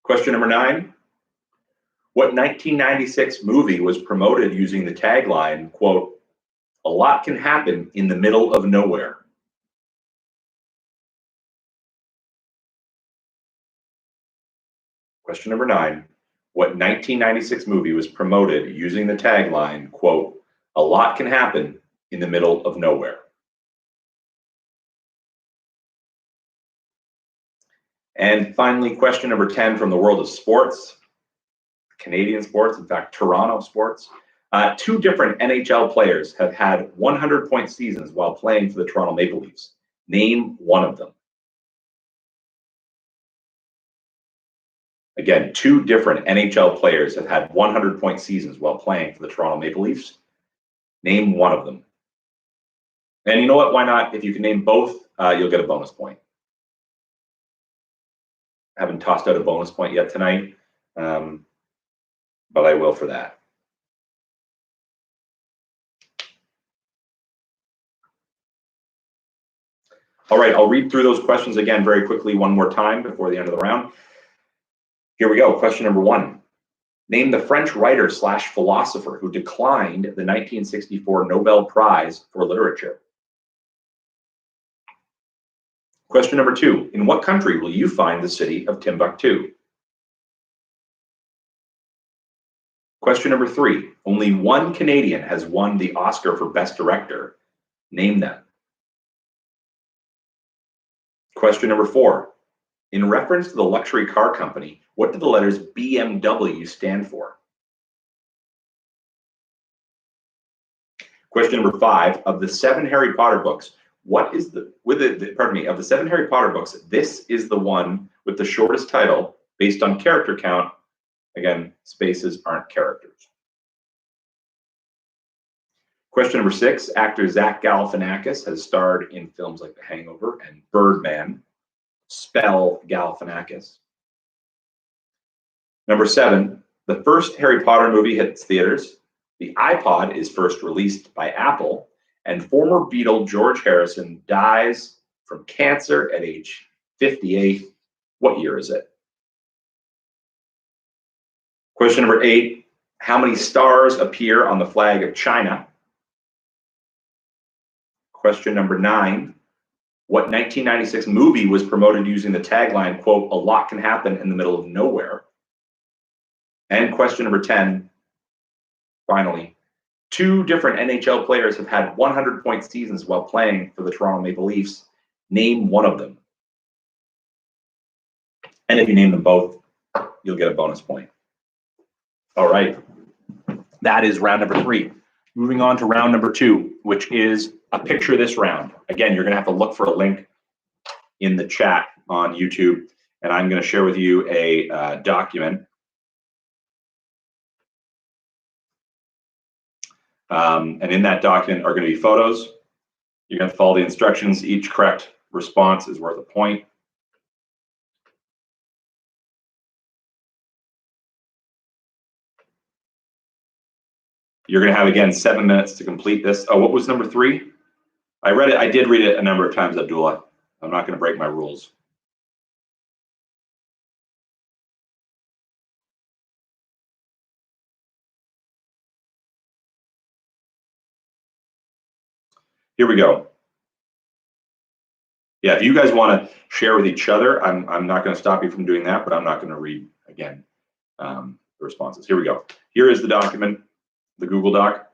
Speaker 1: Question number 9. What 1996 movie was promoted using the tagline, quote, "A lot can happen in the middle of nowhere"? Question number 9. What 1996 movie was promoted using the tagline, quote, "A lot can happen in the middle of nowhere"? And finally, question number 10 from the world of sports, Canadian sports, in fact, Toronto sports. 2 different NHL players have had 100-point seasons while playing for the Toronto Maple Leafs. Name one of them. Again, 2 different NHL players have had 100-point seasons while playing for the Toronto Maple Leafs. Name one of them. And you know what? Why not? If you can name both, you'll get a bonus point. I haven't tossed out a bonus point yet tonight, but I will for that. All right, I'll read through those questions again very quickly one more time before the end of the round. Here we go. Question number 1. Name the French writer / philosopher who declined the 1964 Nobel Prize for Literature. Question number 2. In what country will you find the city of Timbuktu? Question number 3. Only one Canadian has won the Oscar for Best Director. Name them. Question number 4. In reference to the luxury car company, what do the letters BMW stand for? Question number 5. Of the 7 Harry Potter books, what is of the 7 Harry Potter books, this is the one with the shortest title based on character count. Again, spaces aren't characters. Question number 6. Actor Zach Galifianakis has starred in films like The Hangover and Birdman. Spell Galifianakis. Number 7. The first Harry Potter movie hits theaters. The iPod is first released by Apple, and former Beatle George Harrison dies from cancer at age 58. What year is it? Question number 8. How many stars appear on the flag of China? Question number 9. What 1996 movie was promoted using the tagline, quote, "A lot can happen in the middle of nowhere"? And question number 10, finally, 2 different NHL players have had 100-point seasons while playing for the Toronto Maple Leafs. Name one of them. And if you name them both, you'll get a bonus point. All right. That is round number 3. Moving on to round number 2, which is a picture this round. Again, you're going to have to look for a link in the chat on YouTube, and I'm going to share with you a document. And in that document are going to be photos. You're going to follow the instructions. Each correct response is worth a point. You're going to have, again, 7 minutes to complete this. Oh, what was number 3? I read it. I did read it a number of times, Abdullah. I'm not going to break my rules. Here we go. Yeah, if you guys want to share with each other, I'm not going to stop you from doing that, but I'm not going to read, again, the responses. Here we go. Here is the document, the Google Doc.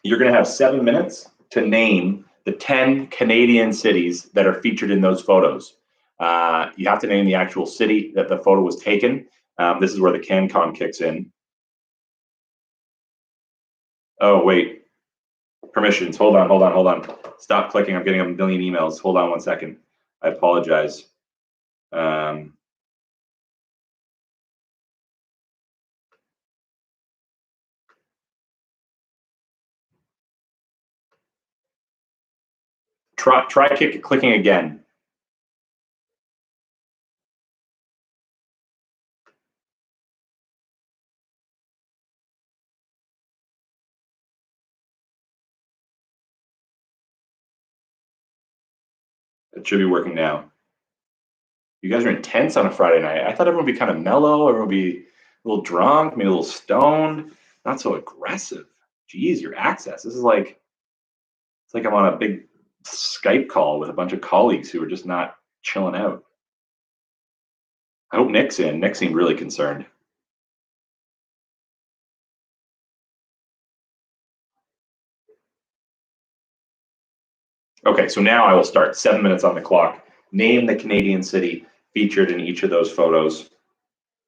Speaker 1: You're going to have 7 minutes to name the 10 Canadian cities that are featured in those photos. You have to name the actual city that the photo was taken. This is where the CanCon kicks in. Oh, wait. Permissions. Hold on. Stop clicking. I'm getting a million emails. Hold on 1 second. I apologize. Try clicking again. It should be working now. You guys are intense on a Friday night. I thought everyone would be kind of mellow. Everyone would be a little drunk, maybe a little stoned, not so aggressive. Geez, your access. This is like, it's like I'm on a big Skype call with a bunch of colleagues who are just not chilling out. I hope Nick's in. Nick seemed really concerned. Okay, so now I will start. 7 minutes on the clock. Name the Canadian city featured in each of those photos.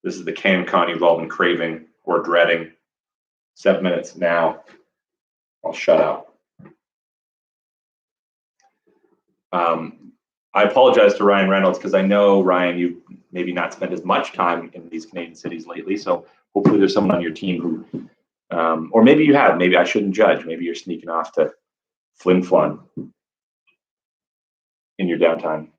Speaker 1: This is the CanCon you've all been craving or dreading. 7 minutes now. I'll shut up. I apologize to Ryan Reynolds because I know, Ryan, you've maybe not spent as much time in these Canadian cities lately. So hopefully there's someone on your team who, or maybe you have, maybe I shouldn't judge. Maybe you're sneaking off to Flin Flon in your downtime.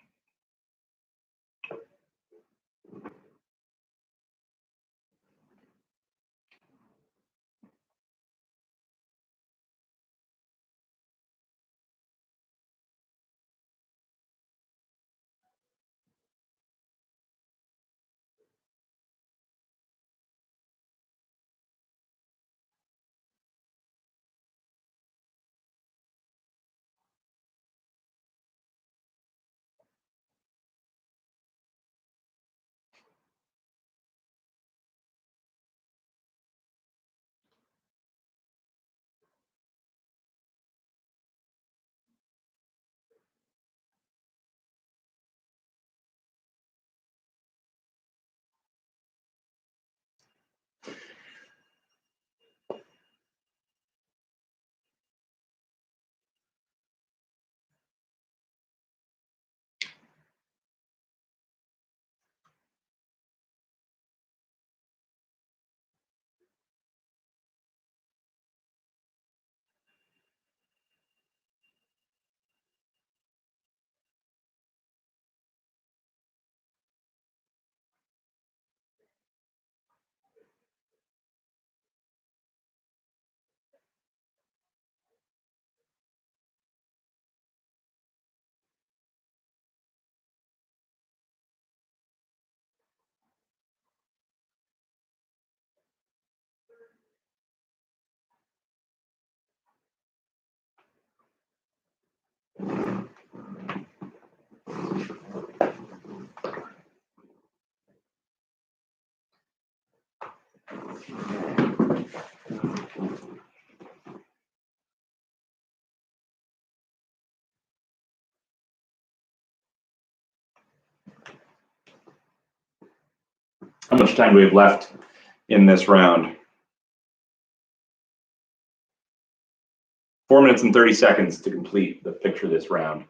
Speaker 1: much time do we have left in this round? 4 minutes and 30 seconds to complete the picture this round.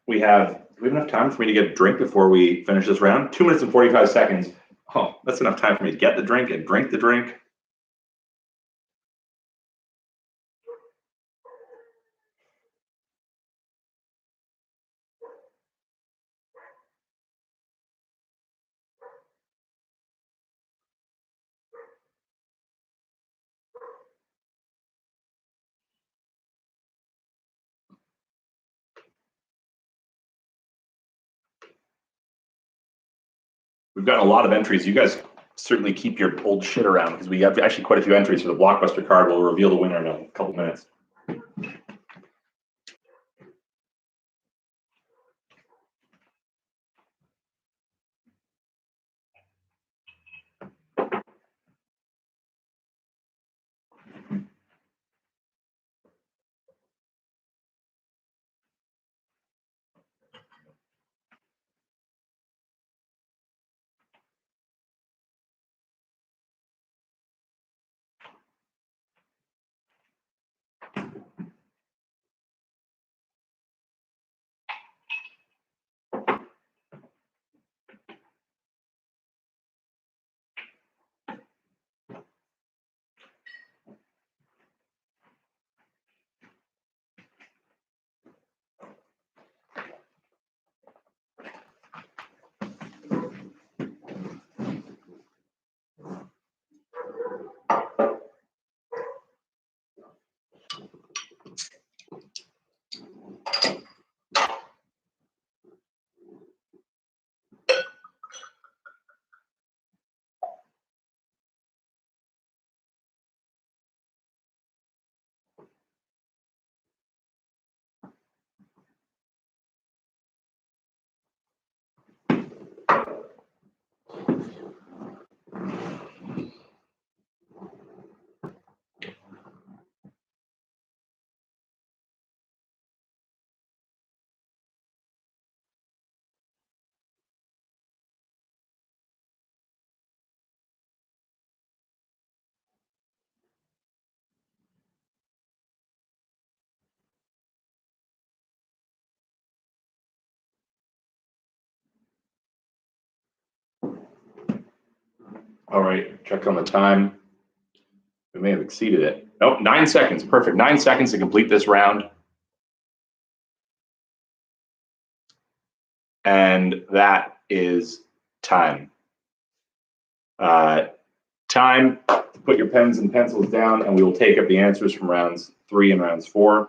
Speaker 1: Do we have enough time for me to get a drink before we finish this round? 2 minutes and 45 seconds. Oh, that's enough time for me to get the drink and drink the drink. We've got a lot of entries. You guys certainly keep your old shit around because we have actually quite a few entries for the Blockbuster card. We'll reveal the winner in a couple minutes. All right, check on the time. We may have exceeded it. Nope, 9 seconds, perfect. 9 seconds to complete this round. And that is time. Time to put your pens and pencils down, and we will take up the answers from rounds 3 and rounds 4.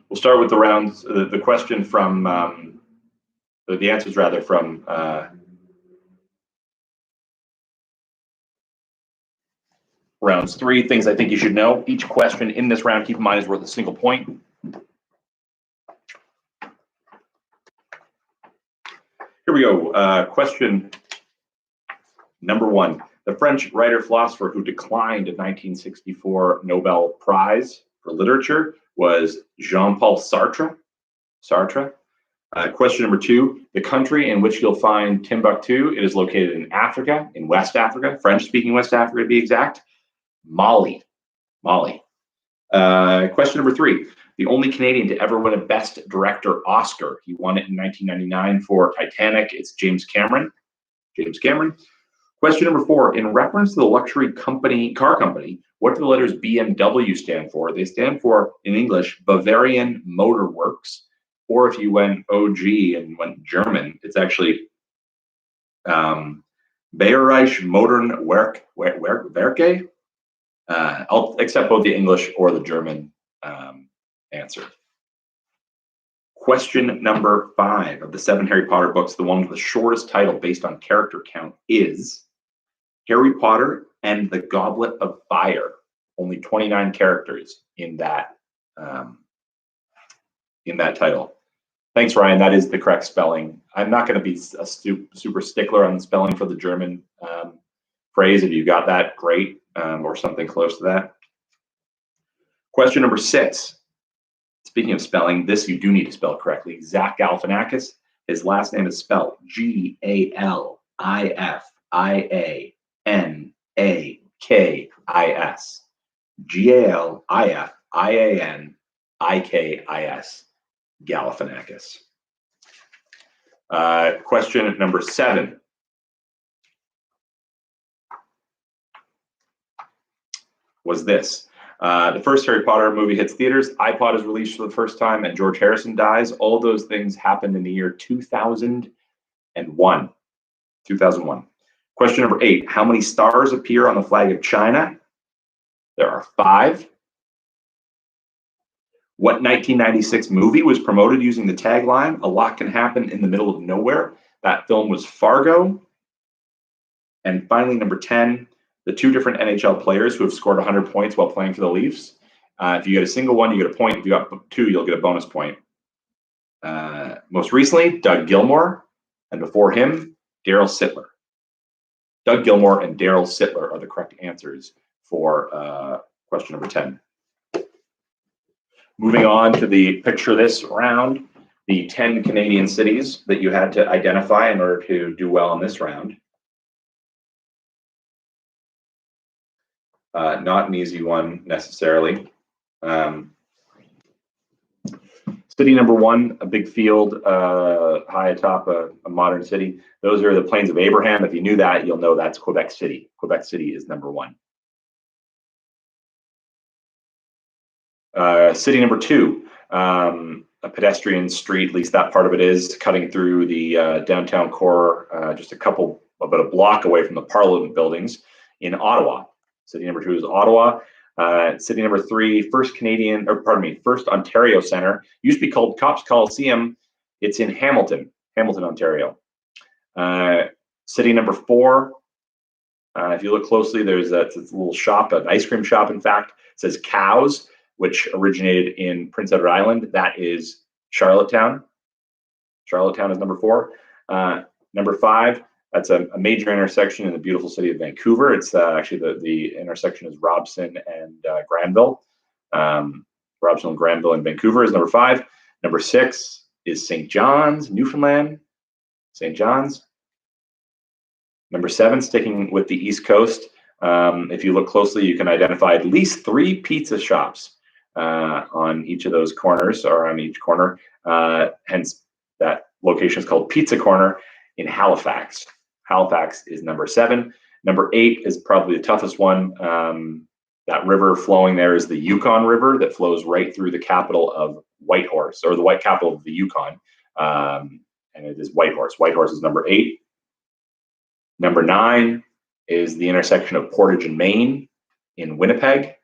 Speaker 1: We'll start with the rounds. The question from the answers rather from rounds 3. Things I think you should know. Each question in this round, keep in mind, is worth a single point. Here we go. Question number 1. The French writer-philosopher who declined a 1964 Nobel Prize for Literature was Jean-Paul Sartre. Question number 2. The country in which you'll find Timbuktu, it is located in Africa, in West Africa, French-speaking West Africa to be exact. Mali. Question number 3. The only Canadian to ever win a Best Director Oscar. He won it in 1999 for Titanic. It's James Cameron. Question number 4. In reference to the luxury car company, what do the letters BMW stand for? They stand for, in English, Bavarian Motor Works. Or if you went OG and went German, it's actually Bayerische Motoren Werke. I'll accept both the English or the German answer. Question number 5 of the 7 Harry Potter books, the one with the shortest title based on character count is Harry Potter and the Goblet of Fire. Only 29 characters in that title. Thanks, Ryan. That is the correct spelling. I'm not going to be a super stickler on the spelling for the German phrase. If you got that, great, or something close to that. Question number 6. Speaking of spelling, this you do need to spell correctly. Zach Galifianakis. His last name is spelled Galifianakis. Galifianikis. Galifianakis. Question number 7. Was this. The first Harry Potter movie hits theaters, iPod is released for the first time, and George Harrison dies. All those things happened in the year 2001. Question number 8. How many stars appear on the flag of China? There are 5. What 1996 movie was promoted using the tagline, "A lot can happen in the middle of nowhere"? That film was Fargo. And finally, number 10, the 2 different NHL players who have scored 100 points while playing for the Leafs. If you get a single one, you get a point. If you got 2, you'll get a bonus point. Most recently, Doug Gilmour, and before him, Daryl Sittler. Doug Gilmour and Daryl Sittler are the correct answers for question number 10. Moving on to the picture this round, the 10 Canadian cities that you had to identify in order to do well in this round. Not an easy one necessarily. City number 1, a big field high atop a modern city. Those are the Plains of Abraham. If you knew that, you'll know that's Quebec City. Quebec City is number 1. City number 2, a pedestrian street, at least that part of it is, cutting through the downtown core, just about a block away from the Parliament buildings in Ottawa. City number 2 is Ottawa. City number 3, first Ontario Centre. Used to be called Cops Coliseum. It's in Hamilton, Ontario. City number 4, if you look closely, there's a little shop, an ice cream shop, in fact. It says Cows, which originated in Prince Edward Island. That is Charlottetown. Charlottetown is number 4. Number 5, that's a major intersection in the beautiful city of Vancouver. It's actually the intersection is Robson and Granville. Robson and Granville in Vancouver is number 5. Number 6 is St. John's, Newfoundland. St. John's. Number 7, sticking with the East Coast. If you look closely, you can identify at least 3 pizza shops on each of those corners, or on each corner. Hence, that location is called Pizza Corner in Halifax. Halifax is number 7. Number 8 is probably the toughest one. That river flowing there is the Yukon River that flows right through the capital of Whitehorse, or the white capital of the Yukon. And it is Whitehorse. Whitehorse is number 8. Number 9 is the intersection of Portage and Main in Winnipeg.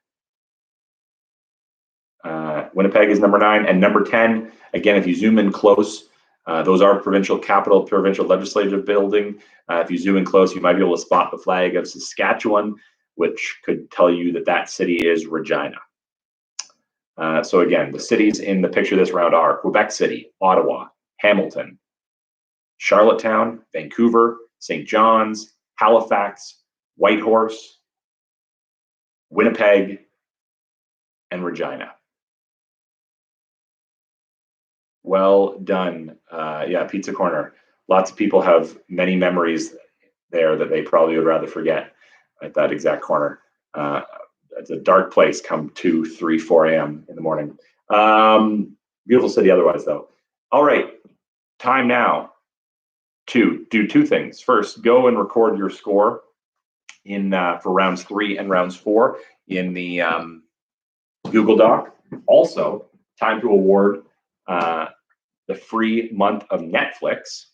Speaker 1: Winnipeg is number 9. And number 10, again, if you zoom in close, Those are provincial capital, provincial legislative building. If you zoom in close, you might be able to spot the flag of Saskatchewan, which could tell you that that city is Regina. So again, the cities in the picture this round are Quebec City, Ottawa, Hamilton, Charlottetown, Vancouver, St. John's, Halifax, Whitehorse, Winnipeg, and Regina. Well done. Yeah, Pizza Corner. Lots of people have many memories there that they probably would rather forget at that exact corner. It's a dark place come 2, 3, 4 a.m. in the morning. Beautiful city otherwise, though. All right, time now to do two things. First, go and record your score in for rounds 3 and rounds 4 in the Google Doc. Also, time to award the free month of Netflix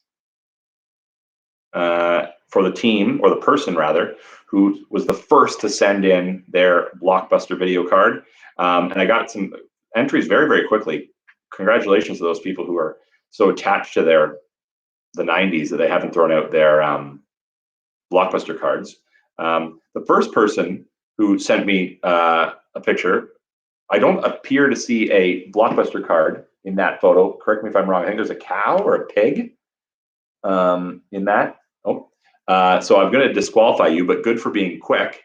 Speaker 1: for the team, or the person rather, who was the first to send in their Blockbuster video card. And I got some entries very, very quickly. Congratulations to those people who are so attached to the 90s that they haven't thrown out their Blockbuster cards. The first person who sent me a picture, I don't appear to see a Blockbuster card in that photo. Correct me if I'm wrong. I think there's a cow or a pig in that. Oh, so I'm going to disqualify you, but good for being quick.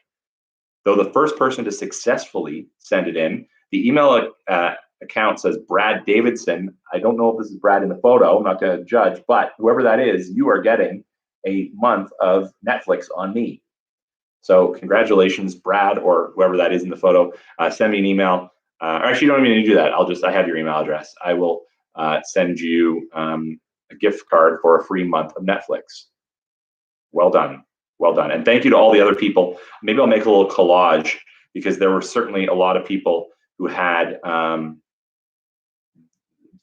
Speaker 1: Though the first person to successfully send it in, the email account says Brad Davidson. I don't know if this is Brad in the photo. I'm not going to judge, but whoever that is, you are getting a month of Netflix on me. So congratulations, Brad, or whoever that is in the photo. Send me an email. Or actually, you don't even need to do that. I have your email address. I will send you a gift card for a free month of Netflix. Well done. Well done. And thank you to all the other people. Maybe I'll make a little collage, because there were certainly a lot of people who had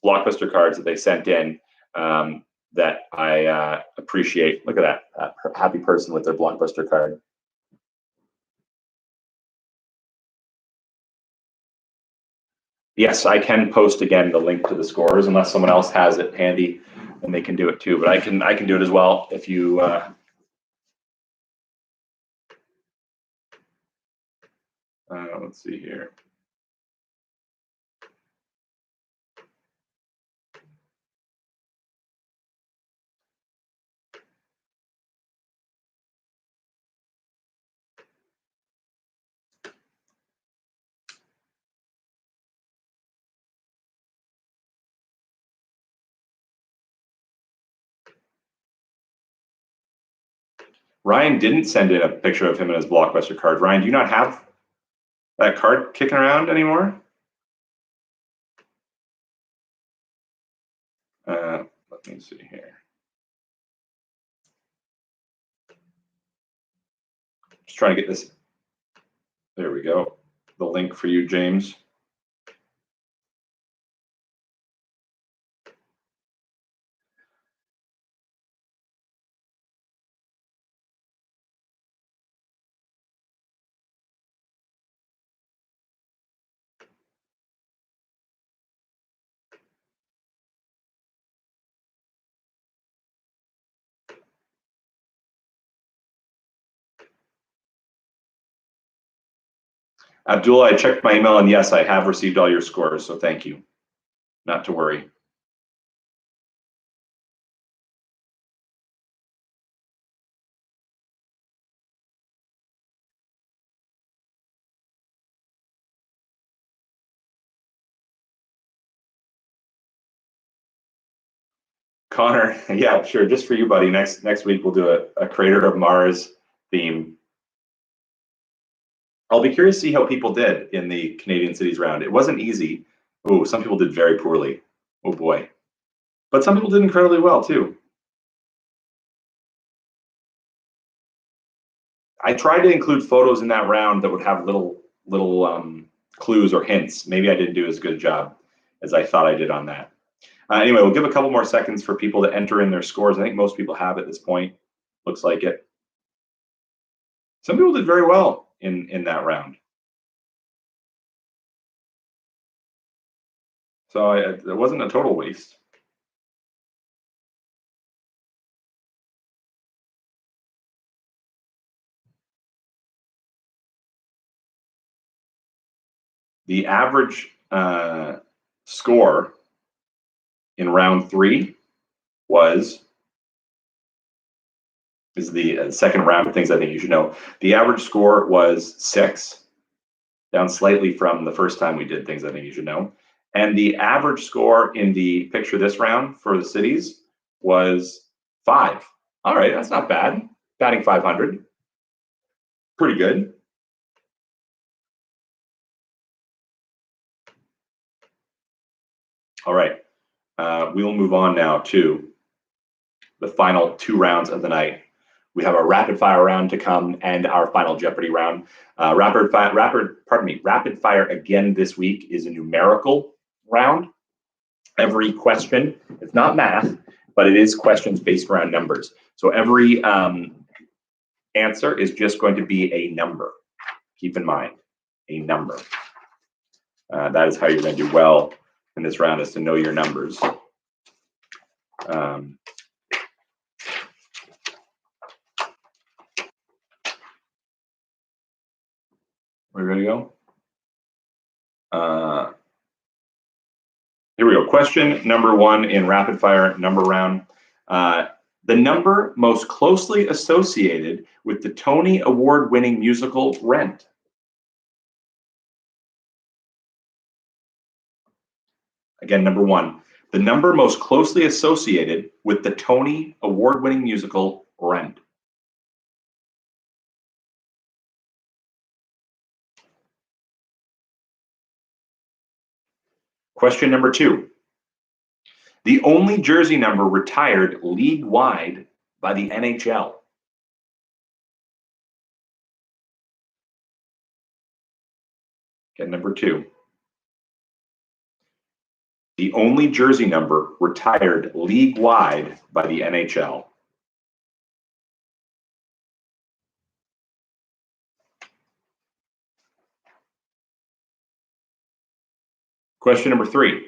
Speaker 1: Blockbuster cards that they sent in that I appreciate. Look at that happy person with their Blockbuster card. Yes, I can post again the link to the scores, unless someone else has it handy, and they can do it too. But I can do it as well if you. Let's see here. Ryan didn't send in a picture of him and his Blockbuster card. Ryan, do you not have that card kicking around anymore? Let me see here. Just trying to get this. There we go. The link for you, James. Abdullah, I checked my email, and yes, I have received all your scores, so thank you. Not to worry. Connor, yeah, sure, just for you, buddy. Next week we'll do a Crater of Mars theme. I'll be curious to see how people did in the Canadian Cities round. It wasn't easy. Oh, some people did very poorly. Oh boy. But some people did incredibly well too. I tried to include photos in that round that would have little clues or hints. Maybe I didn't do as good a job as I thought I did on that. Anyway, we'll give a couple more seconds for people to enter in their scores. I think most people have at this point. Looks like it. Some people did very well in that round. So it wasn't a total waste. The average score in round 3 is the second round of things I think you should know. The average score was 6, down slightly from the first time we did things I think you should know. And the average score in the picture this round for the cities was 5. All right, that's not bad. Batting 500. Pretty good. All right, we'll move on now to the final 2 rounds of the night. We have our rapid fire round to come and our final Jeopardy round. Rapid fire again this week is a numerical round. Every question, it's not math, but it is questions based around numbers. So every answer is just going to be a number. Keep in mind, a number. That is how you're going to do well in this round, is to know your numbers. We're ready to go? Here we go. Question number 1 in rapid fire number round. The number most closely associated with the Tony Award-winning musical Rent. Again, number 1. The number most closely associated with the Tony Award-winning musical Rent. Question number 2. The only jersey number retired league-wide by the NHL. Again, number 2. The only jersey number retired league-wide by the NHL. Question number 3.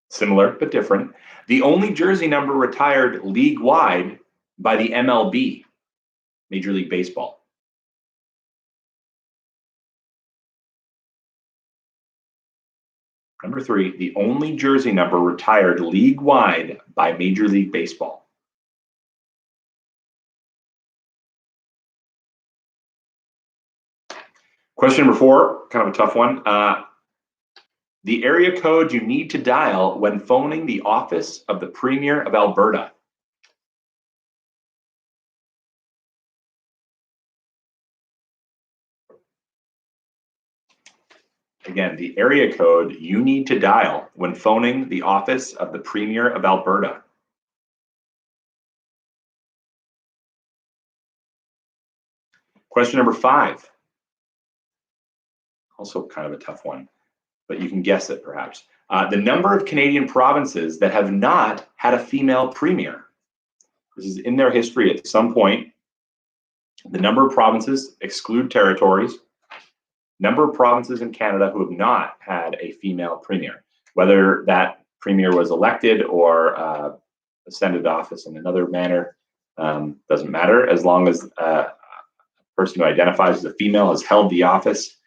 Speaker 1: Similar but different. The only jersey number retired league-wide by the MLB, Major League Baseball. Number 3, the only jersey number retired league-wide by Major League Baseball. Question number 4, kind of a tough one. The area code you need to dial when phoning the office of the Premier of Alberta. Again, the area code you need to dial when phoning the office of the Premier of Alberta. Question number 5. Also kind of a tough one, but you can guess it perhaps. The number of Canadian provinces that have not had a female premier. This is in their history at some point. The number of provinces, exclude territories. Number of provinces in Canada who have not had a female premier. Whether that premier was elected or ascended office in another manner doesn't matter, as long as a person who identifies as a female has held the office.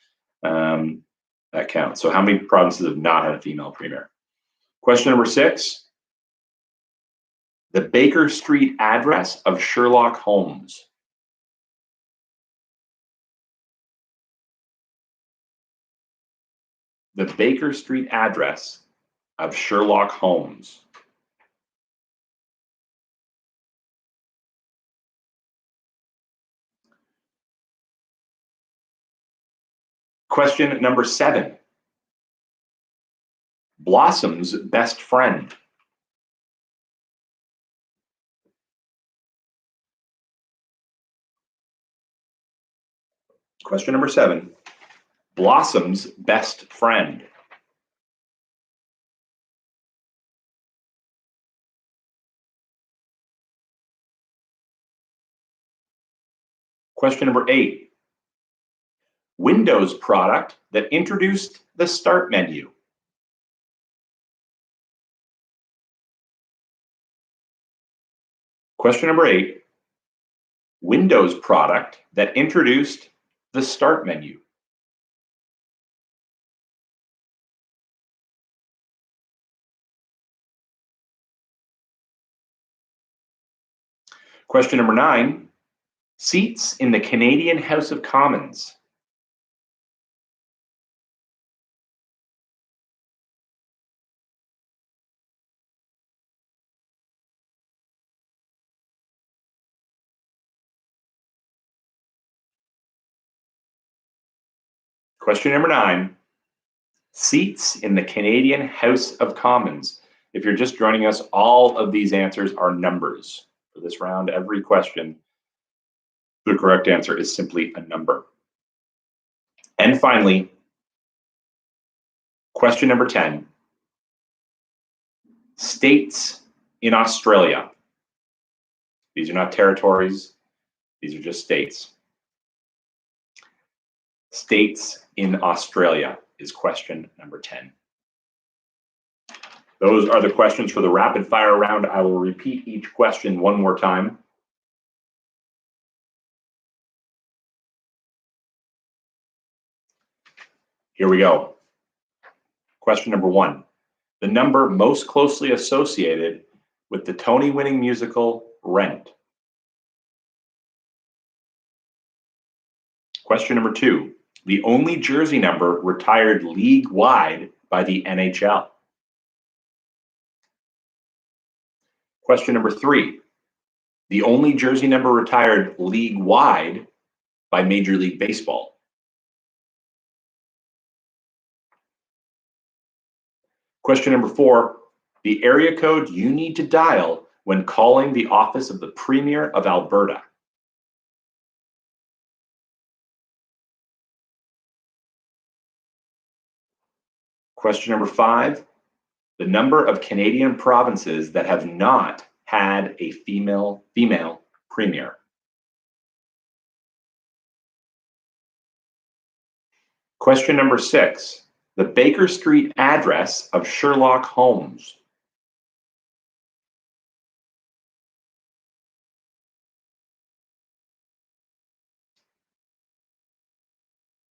Speaker 1: That counts. So how many provinces have not had a female premier? Question number 6. The Baker Street address of Sherlock Holmes. The Baker Street address of Sherlock Holmes. Question number 7. Blossom's best friend. Question number 7. Blossom's best friend. Question number 8. Windows product that introduced the Start menu. Question number 8. Windows product that introduced the Start menu. Question number 9, seats in the Canadian House of Commons. Question number 9, seats in the Canadian House of Commons. If you're just joining us, all of these answers are numbers. For this round, every question, the correct answer is simply a number. And finally, question number 10, states in Australia. These are not territories, these are just states. States in Australia is question number 10. Those are the questions for the rapid fire round. I will repeat each question one more time. Here we go. Question number 1, the number most closely associated with the Tony-winning musical Rent. Question number 2, the only jersey number retired league-wide by the NHL. Question number 3, the only jersey number retired league-wide by Major League Baseball. Question number 4, the area code you need to dial when calling the office of the Premier of Alberta. Question number 5, the number of Canadian provinces that have not had a female premier. Question number 6, the Baker Street address of Sherlock Holmes.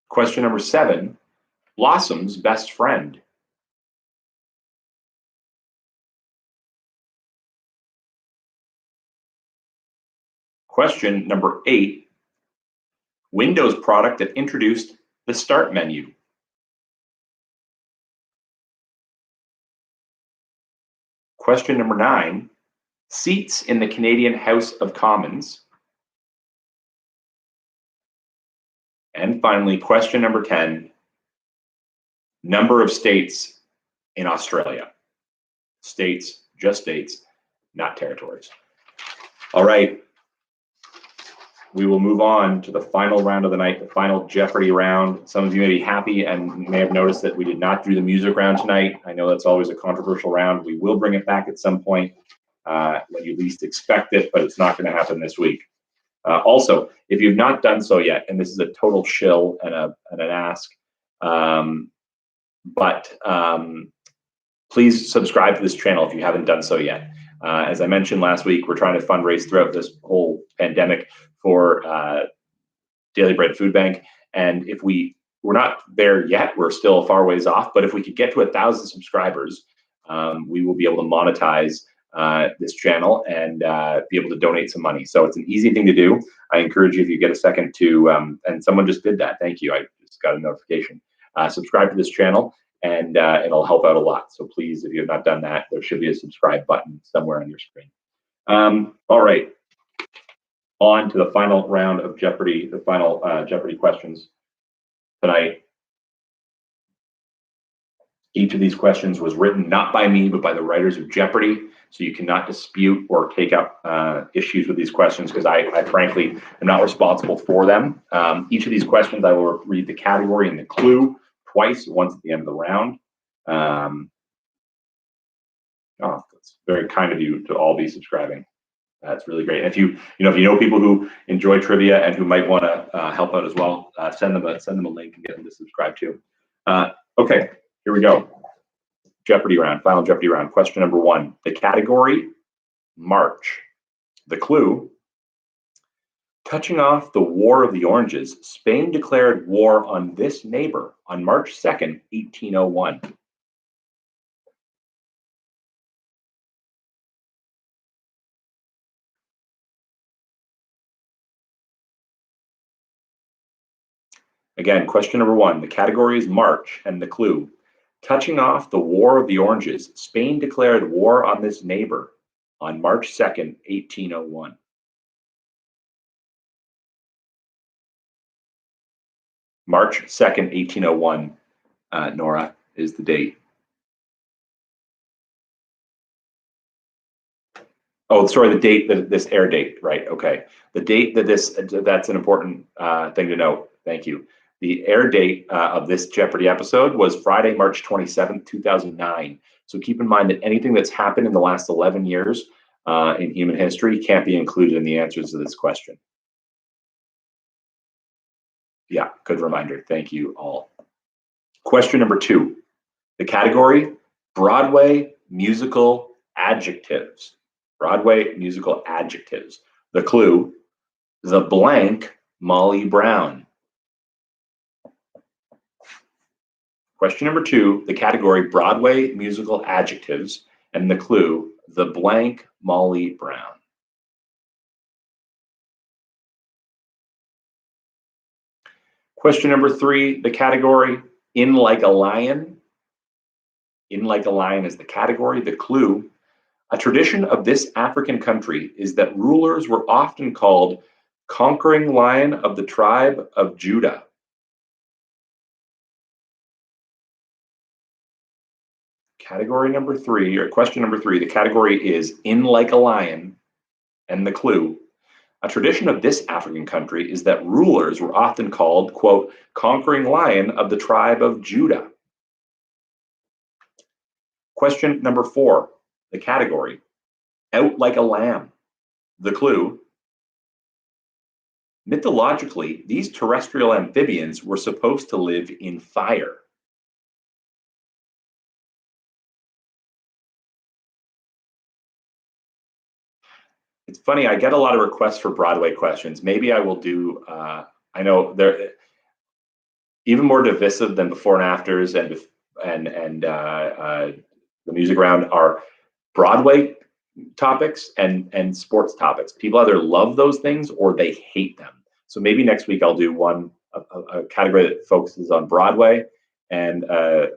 Speaker 1: Question number 7, Blossom's best friend. Question number 8, Windows product that introduced the Start menu. Question number 9, seats in the Canadian House of Commons. And finally, question number 10, number of states in Australia. States, just states, not territories. All right. We will move on to the final round of the night, the final Jeopardy round. Some of you may be happy and may have noticed that we did not do the music round tonight. I know that's always a controversial round. We will bring it back at some point when you least expect it, but it's not going to happen this week. Also, if you've not done so yet, and this is a total shill and an ask, please subscribe to this channel if you haven't done so yet. As I mentioned last week, we're trying to fundraise throughout this whole pandemic for Daily Bread Food Bank. And if we're not there yet, we're still a far ways off, but if we could get to 1,000 subscribers, we will be able to monetize this channel and be able to donate some money. So it's an easy thing to do. I encourage you, if you get a second, to, and someone just did that, thank you, I just got a notification. Subscribe to this channel, and it'll help out a lot. So please, if you have not done that, there should be a subscribe button somewhere on your screen. All right, on to the final round of Jeopardy, the final Jeopardy questions tonight. Each of these questions was written not by me, but by the writers of Jeopardy. So you cannot dispute or take up issues with these questions, because I frankly am not responsible for them. Each of these questions, I will read the category and the clue twice, once at the end of the round. Oh, that's very kind of you to all be subscribing. That's really great. And if you know people who enjoy trivia and who might want to help out as well, send them a link and get them to subscribe too. Okay, here we go. Jeopardy round, final Jeopardy round. Question number 1. The category, March. The clue, touching off the War of the Oranges, Spain declared war on this neighbor on March 2nd, 1801. Again, question number 1. The category is March, and the clue. Touching off the War of the Oranges, Spain declared war on this neighbor on March 2nd, 1801. March 2nd, 1801, Nora, is the date. Oh, sorry, the date, this air date, right, okay. The date that that's an important thing to note, thank you. The air date of this Jeopardy episode was Friday, March 27th, 2009. So keep in mind that anything that's happened in the last 11 years in human history can't be included in the answers to this question. Yeah, good reminder, thank you all. Question number 2, the category, Broadway musical adjectives. Broadway musical adjectives. The clue, the blank Molly Brown. Question number 2, the category Broadway musical adjectives, and the clue, the blank Molly Brown. Question number 3, the category In Like a Lion. In Like a Lion is the category. The clue, a tradition of this African country is that rulers were often called conquering lion of the tribe of Judah. Category number 3, or question number 3, the category is In Like a Lion, and the clue, a tradition of this African country is that rulers were often called, quote, conquering lion of the tribe of Judah. Question number 4, the category, Out Like a Lamb. The clue, mythologically, these terrestrial amphibians were supposed to live in fire. It's funny, I get a lot of requests for Broadway questions. Maybe I will do, I know they're even more divisive than before and afters and the music round are Broadway topics and sports topics. People either love those things or they hate them. So maybe next week I'll do a category that focuses on Broadway and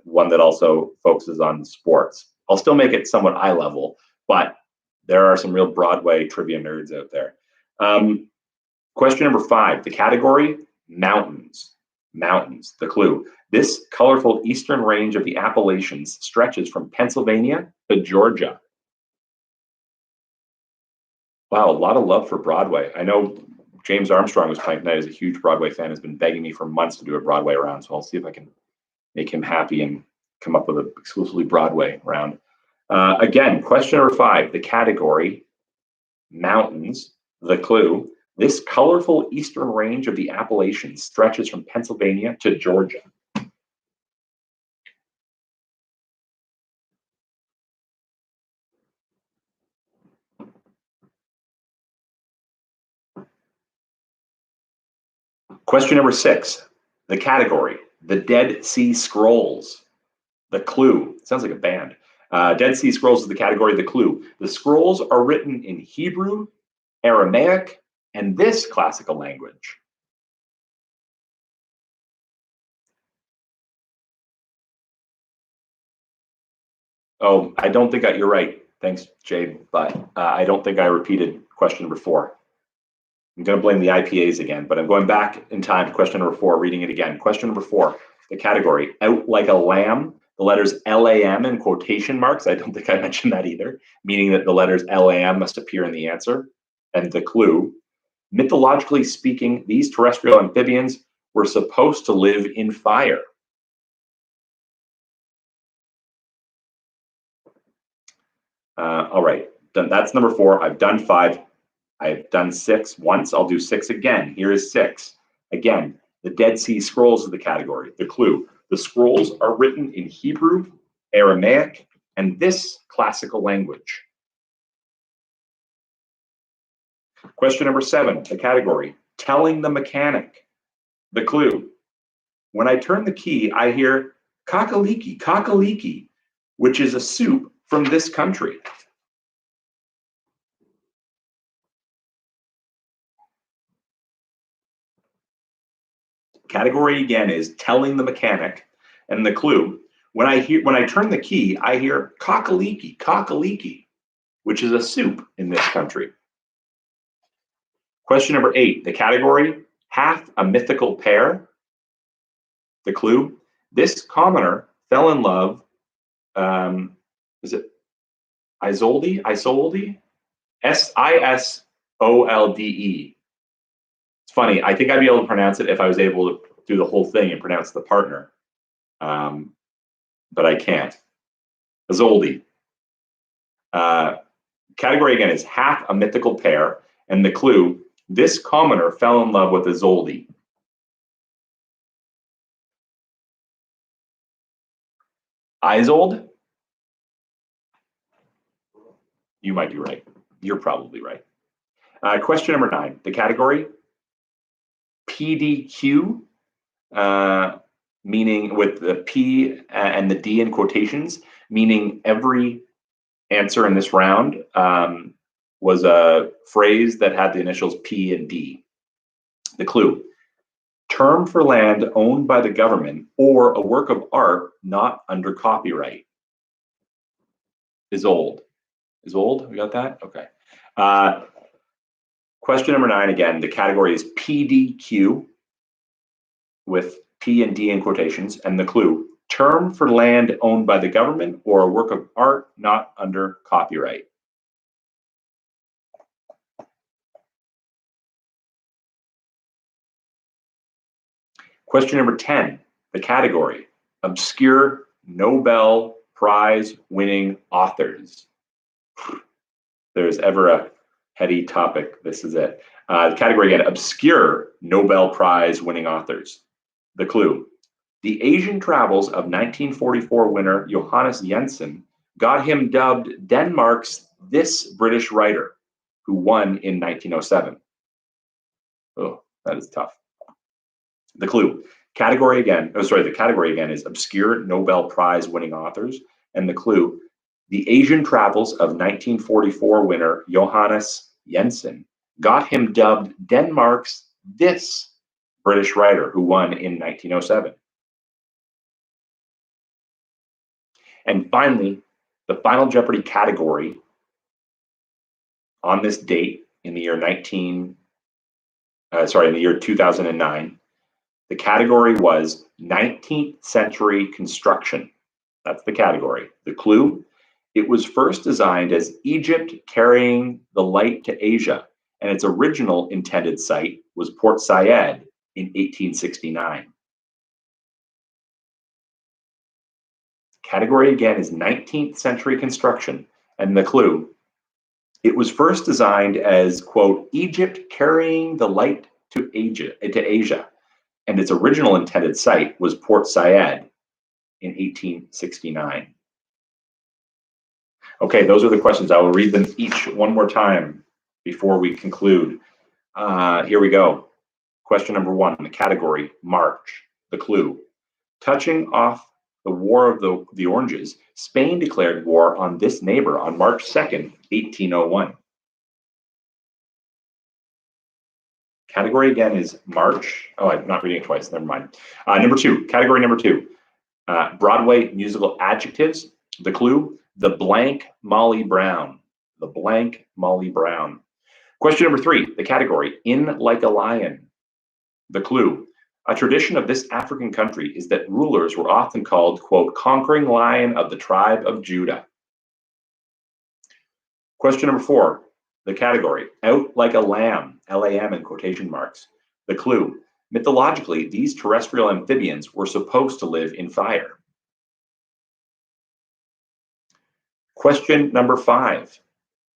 Speaker 1: one that also focuses on sports. I'll still make it somewhat eye level, but there are some real Broadway trivia nerds out there. Question number 5, the category, mountains. Mountains, the clue. This colorful eastern range of the Appalachians stretches from Pennsylvania to Georgia. Wow, a lot of love for Broadway. I know James Armstrong was playing tonight, is a huge Broadway fan, has been begging me for months to do a Broadway round, so I'll see if I can make him happy and come up with an exclusively Broadway round. Again, question number 5, the category, mountains, the clue. This colorful eastern range of the Appalachians stretches from Pennsylvania to Georgia. Question number 6, the category, the Dead Sea Scrolls. The clue, it sounds like a band. Dead Sea Scrolls is the category, the clue. The scrolls are written in Hebrew, Aramaic, and this classical language. Oh, I don't think you're right. Thanks, Jade, but I don't think I repeated question number 4. I'm going to blame the IPAs again, but I'm going back in time to question number 4, reading it again. Question number 4, the category, Out Like a Lamb, the letters LAM in quotation marks. I don't think I mentioned that either, meaning that the letters LAM must appear in the answer. And the clue, mythologically speaking, these terrestrial amphibians were supposed to live in fire. All right, that's number 4. I've done 5. I've done 6 once. I'll do 6 again. Here is 6. Again, the Dead Sea Scrolls is the category. The clue, the scrolls are written in Hebrew, Aramaic, and this classical language. Question number 7, the category, telling the mechanic. The clue, when I turn the key, I hear kakaliki, kakaliki, which is a soup from this country. Category again is telling the mechanic, and the clue, when I turn the key, I hear cockaliki, cockaliki, which is a soup in this country. Question number 8, the category, half a mythical pair. The clue, this commoner fell in love, is it Isolde? Isolde? Sisolde. It's funny, I think I'd be able to pronounce it if I was able to do the whole thing and pronounce the partner. But I can't. Isolde. Category again is half a mythical pair, and the clue, this commoner fell in love with Isolde. Isolde? You might be right. You're probably right. Question number 9, the category, PDQ, meaning with the P and the D in quotations, meaning every answer in this round was a phrase that had the initials P and D. The clue, term for land owned by the government or a work of art not under copyright. Isolde. Isolde, we got that? Okay. Question number 9 again, the category is PDQ with P and D in quotations, and the clue, term for land owned by the government or a work of art not under copyright. Question number 10, the category, obscure Nobel Prize winning authors. If there's ever a heady topic, this is it. The category again, obscure Nobel Prize winning authors. The clue, the Asian travels of 1944 winner Johannes Jensen got him dubbed Denmark's This British Writer, who won in 1907. Oh, that is tough. The clue, category again, the category again is obscure Nobel Prize winning authors, and the clue, the Asian travels of 1944 winner Johannes Jensen got him dubbed Denmark's This British Writer, who won in 1907. And finally, the final Jeopardy category on this date in the year 2009, the category was 19th century construction. That's the category. The clue, it was first designed as Egypt carrying the light to Asia, and its original intended site was Port Said in 1869. Category again is 19th century construction, and the clue, it was first designed as, quote, Egypt carrying the light to Asia, and its original intended site was Port Said in 1869. Okay, those are the questions. I will read them each one more time before we conclude. Here we go. Question number 1, the category, March. The clue, touching off the War of the Oranges, Spain declared war on this neighbor on March 2nd, 1801. Category again is March. Oh, I'm not reading it twice, never mind. Number 2, category number 2, Broadway musical adjectives. The clue, the blank Molly Brown. The blank Molly Brown. Question number 3, the category, in like a lion. The clue, a tradition of this African country is that rulers were often called, quote, conquering lion of the tribe of Judah. Question number 4, the category, out like a lamb, L-A-M in quotation marks. The clue, mythologically, these terrestrial amphibians were supposed to live in fire. Question number 5,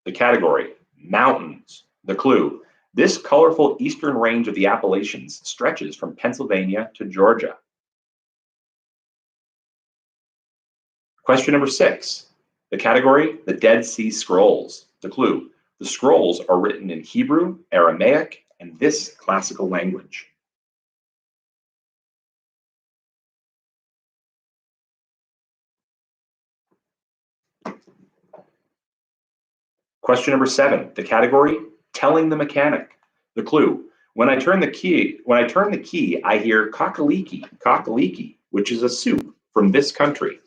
Speaker 1: the category, mountains. The clue, this colorful eastern range of the Appalachians stretches from Pennsylvania to Georgia. Question number 6, the category, the Dead Sea Scrolls. The clue, the scrolls are written in Hebrew, Aramaic, and this classical language. Question number 7, the category, telling the mechanic. The clue, When I turn the key, I hear cockaliki, cockaliki, which is a soup from this country.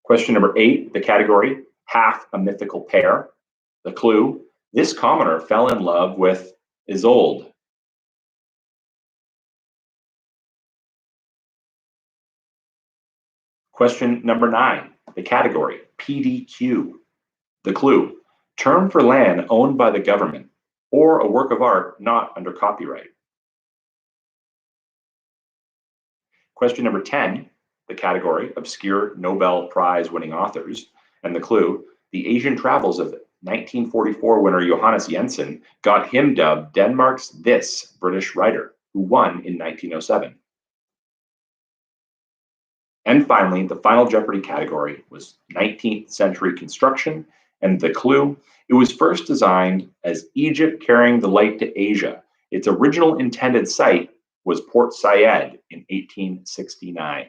Speaker 1: Question number 8, the category, half a mythical pair. The clue, this commoner fell in love with Isolde. Question number 9, the category, PDQ. The clue, term for land owned by the government or a work of art not under copyright. Question number 10, the category, obscure Nobel Prize winning authors. And the clue, the Asian travels of 1944 winner Johannes Jensen got him dubbed Denmark's This British writer, who won in 1907. And finally, the final Jeopardy category was 19th century construction, and the clue, it was first designed as Egypt carrying the light to Asia. Its original intended site was Port Said in 1869.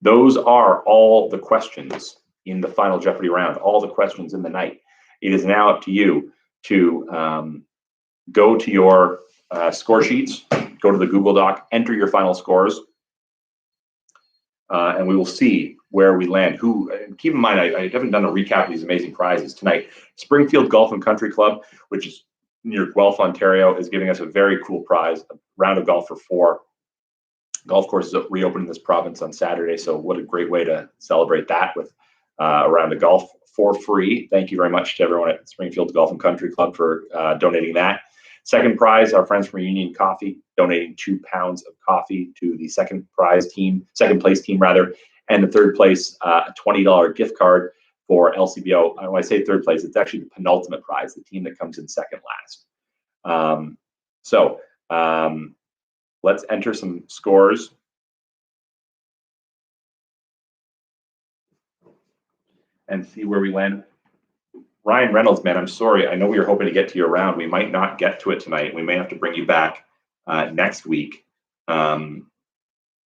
Speaker 1: Those are all the questions in the final Jeopardy round, all the questions in the night. It is now up to you to go to your score sheets, go to the Google Doc, enter your final scores, and we will see where we land. Keep in mind, I haven't done a recap of these amazing prizes tonight. Springfield Golf and Country Club, which is near Guelph, Ontario, is giving us a very cool prize, a round of golf for 4. Golf courses reopened in this province on Saturday, so what a great way to celebrate that with a round of golf for free. Thank you very much to everyone at Springfield Golf and Country Club for donating that. Second prize, our friends from Union Coffee, donating 2 pounds of coffee to the second place team rather. And the third place, a $20 gift card for LCBO. When I say third place, it's actually the penultimate prize, the team that comes in second last. Let's enter some scores. And see where we land. Ryan Reynolds, man, I'm sorry. I know we were hoping to get to your round. We might not get to it tonight. We may have to bring you back next week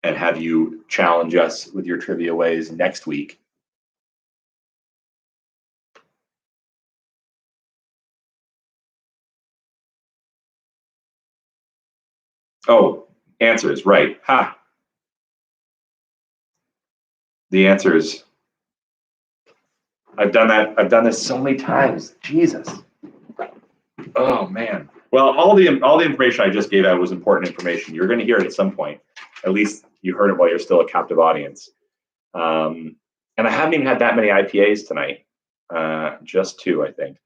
Speaker 1: and have you challenge us with your trivia ways next week. Oh, answers, right. Ha. The answers. I've done that. I've done this so many times. Jesus. Oh man. Well, all the information I just gave out was important information. You're going to hear it at some point. At least you heard it while you're still a captive audience. And I haven't even had that many IPAs tonight. Just 2, I think.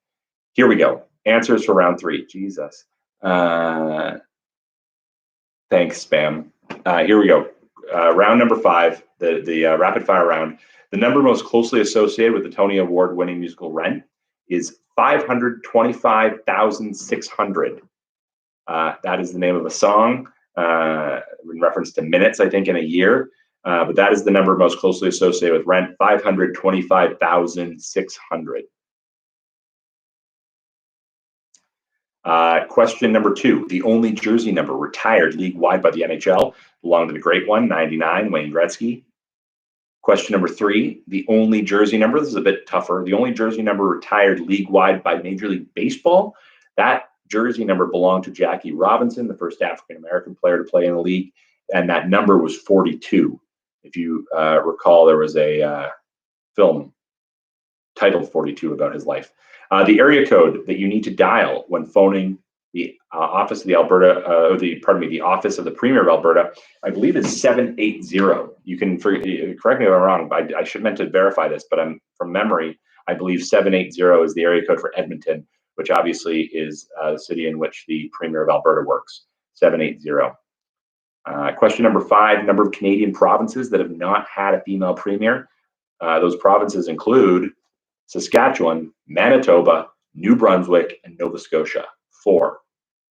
Speaker 1: Here we go. Answers for round 3. Jesus. Thanks, Spam. Here we go. Round number 5, the rapid fire round. The number most closely associated with the Tony Award winning musical Rent is 525,600. That is the name of a song in reference to minutes, I think, in a year. But that is the number most closely associated with Rent, 525,600. Question number 2, the only jersey number retired league-wide by the NHL belonged to the great one, 99, Wayne Gretzky. Question number 3, the only jersey number, this is a bit tougher, the only jersey number retired league-wide by Major League Baseball, that jersey number belonged to Jackie Robinson, the first African-American player to play in the league, and that number was 42. If you recall, there was a film titled 42 about his life. The area code that you need to dial when phoning the office of the the office of the Premier of Alberta, I believe is 780. You can correct me if I'm wrong, but I should meant to verify this, but I'm from memory. I believe 780 is the area code for Edmonton, which obviously is the city in which the Premier of Alberta works. 780. Question number 5: number of Canadian provinces that have not had a female premier. Those provinces include Saskatchewan, Manitoba, New Brunswick, and Nova Scotia. 4.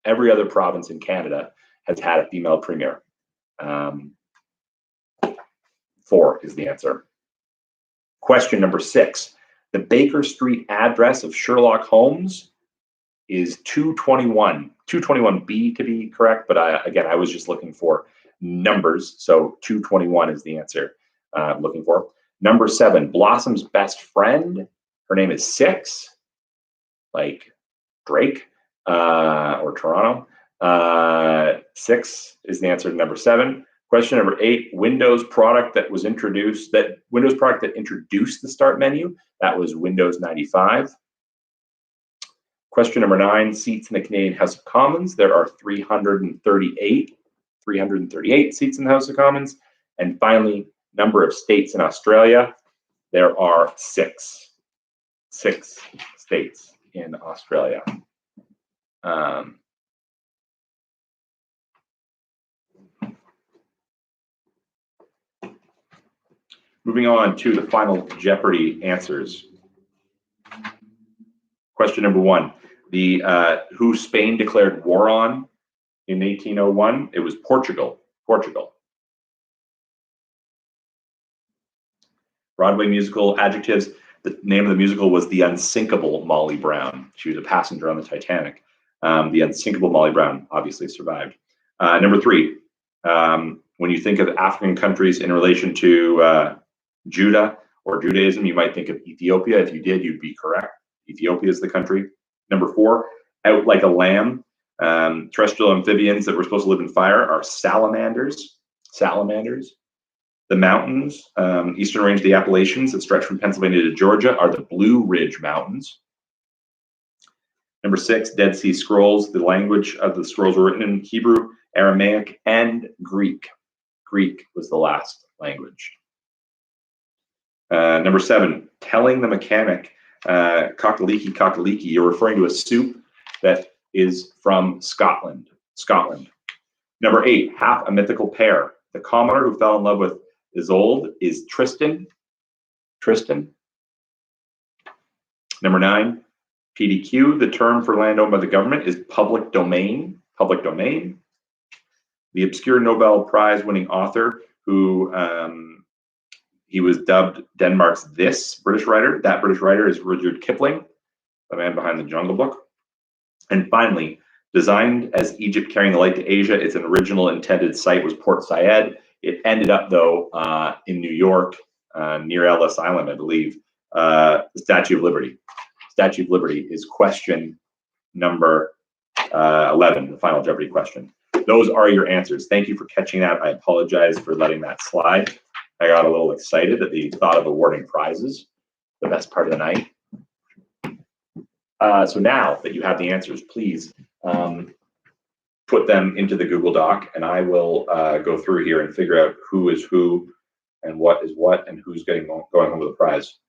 Speaker 1: Every other province in Canada has had a female premier. 4 is the answer. Question number 6. The Baker Street address of Sherlock Holmes is 221. 221B to be correct, but again, I was just looking for numbers, so 221 is the answer I'm looking for. Number 7, Blossom's best friend. Her name is Six, like Drake. or Toronto. 6 is the answer to number 7. Question number 8, Windows product that introduced the start menu. That was Windows 95. Question number 9, seats in the Canadian House of Commons. There are 338 seats in the House of Commons. And finally, number of states in Australia. There are 6 states in Australia. Moving on to the final Jeopardy answers. Question number 1, who Spain declared war on in 1801? It was Portugal. Broadway musical adjectives. The name of the musical was The Unsinkable Molly Brown. She was a passenger on the Titanic. The Unsinkable Molly Brown obviously survived. Number 3, when you think of African countries in relation to Judah or Judaism, you might think of Ethiopia. If you did, you'd be correct. Ethiopia is the country. Number 4, out like a lamb. Terrestrial amphibians that were supposed to live in fire are salamanders. The mountains, eastern range of the Appalachians that stretch from Pennsylvania to Georgia, are the Blue Ridge Mountains. Number 6, Dead Sea Scrolls. The language of the scrolls were written in Hebrew, Aramaic, and Greek. Greek was the last language. Number 7, telling the mechanic, cockaliki, you're referring to a soup that is from Scotland. Number 8, half a mythical pair. The commoner who fell in love with Isolde is Tristan. Number 9, PDQ, the term for land owned by the government, is public domain. The obscure Nobel Prize winning author who he was dubbed Denmark's British writer. That British writer is Rudyard Kipling, the man behind the Jungle Book. And finally, designed as Egypt carrying the light to Asia, its original intended site was Port Said. It ended up, though, in New York, near Ellis Island, I believe. The Statue of Liberty. Statue of Liberty is question number 11, the final Jeopardy question. Those are your answers. Thank you for catching that. I apologize for letting that slide. I got a little excited at the thought of awarding prizes, the best part of the night. So now that you have the answers, please put them into the Google Doc, and I will go through here and figure out who is who and what is what and who's going home with a prize.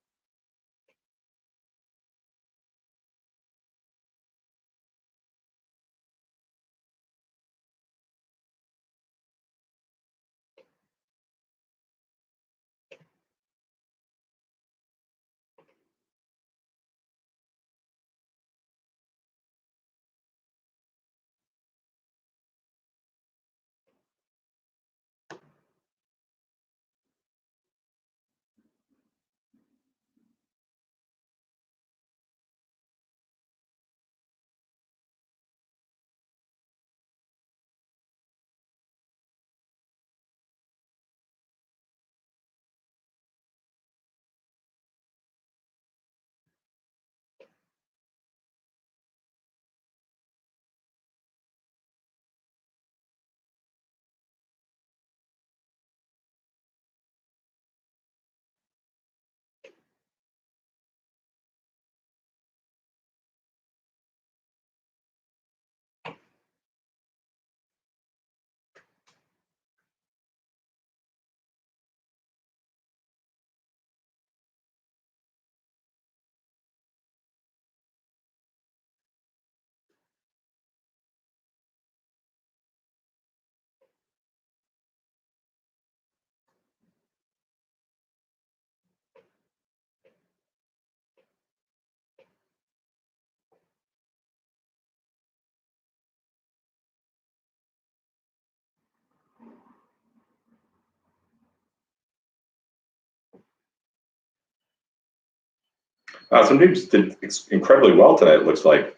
Speaker 1: Some teams did incredibly well tonight, it looks like.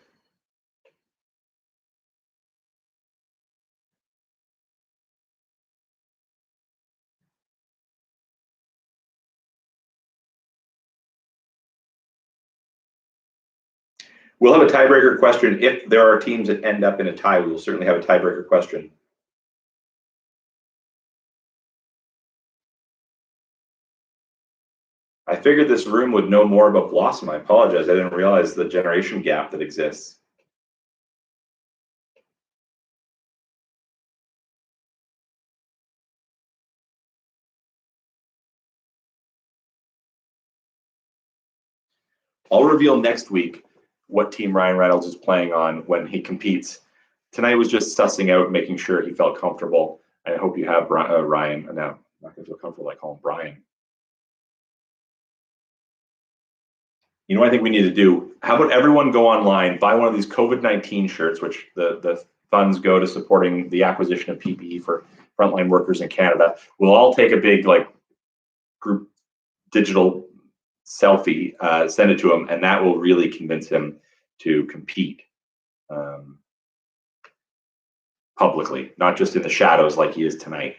Speaker 1: We'll have a tiebreaker question. If there are teams that end up in a tie, we will certainly have a tiebreaker question. I figured this room would know more about Blossom. I apologize. I didn't realize the generation gap that exists. I'll reveal next week what team Ryan Reynolds is playing on when he competes. Tonight was just sussing out, making sure he felt comfortable. I hope you have Ryan. No, I'm not going to feel comfortable. I call him Brian. You know what I think we need to do? How about everyone go online, buy one of these COVID-19 shirts, which the funds go to supporting the acquisition of PPE for frontline workers in Canada. We'll all take a big group digital selfie, send it to him, and that will really convince him to compete publicly, not just in the shadows like he is tonight.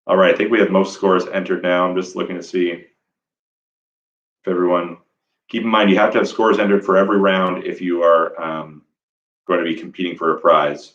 Speaker 1: All right, I think we have most scores entered now. I'm just looking to see if everyone, keep in mind you have to have scores entered for every round if you are going to be competing for a prize.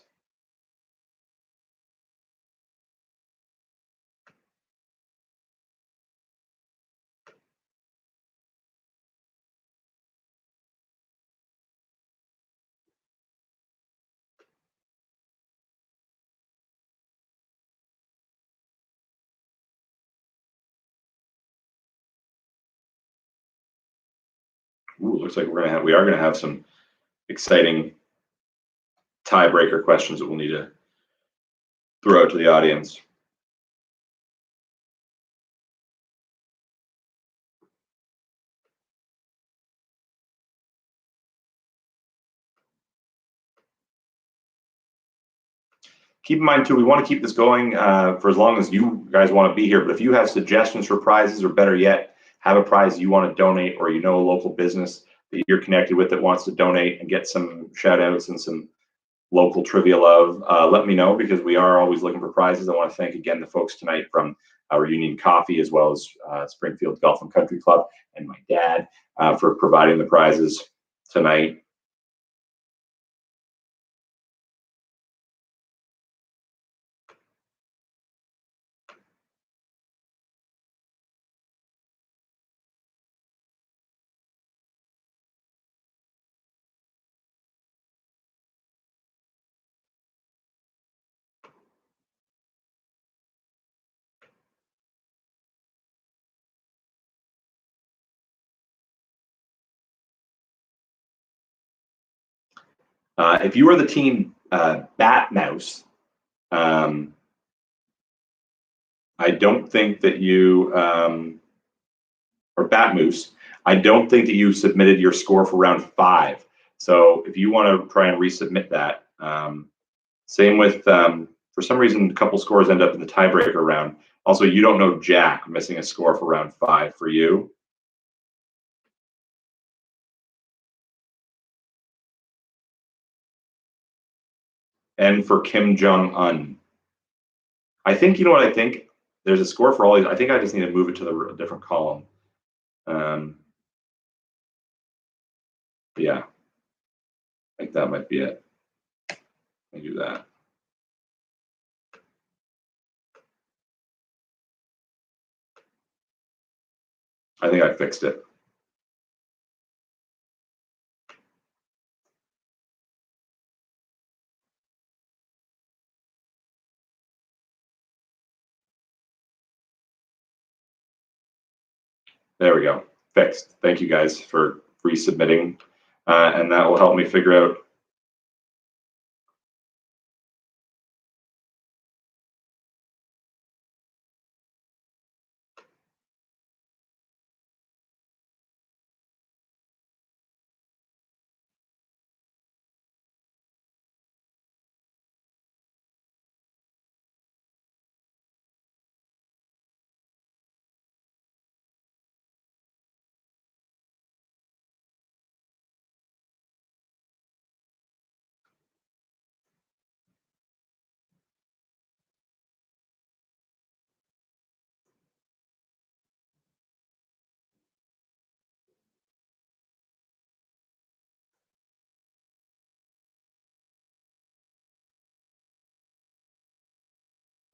Speaker 1: Ooh, looks like we are gonna have some exciting tiebreaker questions that we'll need to throw out to the audience. Keep in mind too, we want to keep this going for as long as you guys want to be here. But if you have suggestions for prizes, or better yet, have a prize you want to donate, or you know a local business that you're connected with that wants to donate and get some shout outs and some local trivia love, let me know, because we are always looking for prizes. I want to thank again the folks tonight from our Union Coffee, as well as Springfield Golf and Country Club, and my dad for providing the prizes tonight. If you are the team Bat Mouse, I don't think that you, or Bat Moose, I don't think that you submitted your score for round 5. So if you want to try and resubmit that, same with, for some reason, a couple scores end up in the tiebreaker round. Also, you don't know Jack, missing a score for round 5 for you. And for Kim Jong-un. I think, you know what I think? There's a score for all these. I think I just need to move it to a different column. Yeah, I think that might be it. Let me do that. I think I fixed it. There we go. Fixed. Thank you guys for resubmitting. And that will help me figure out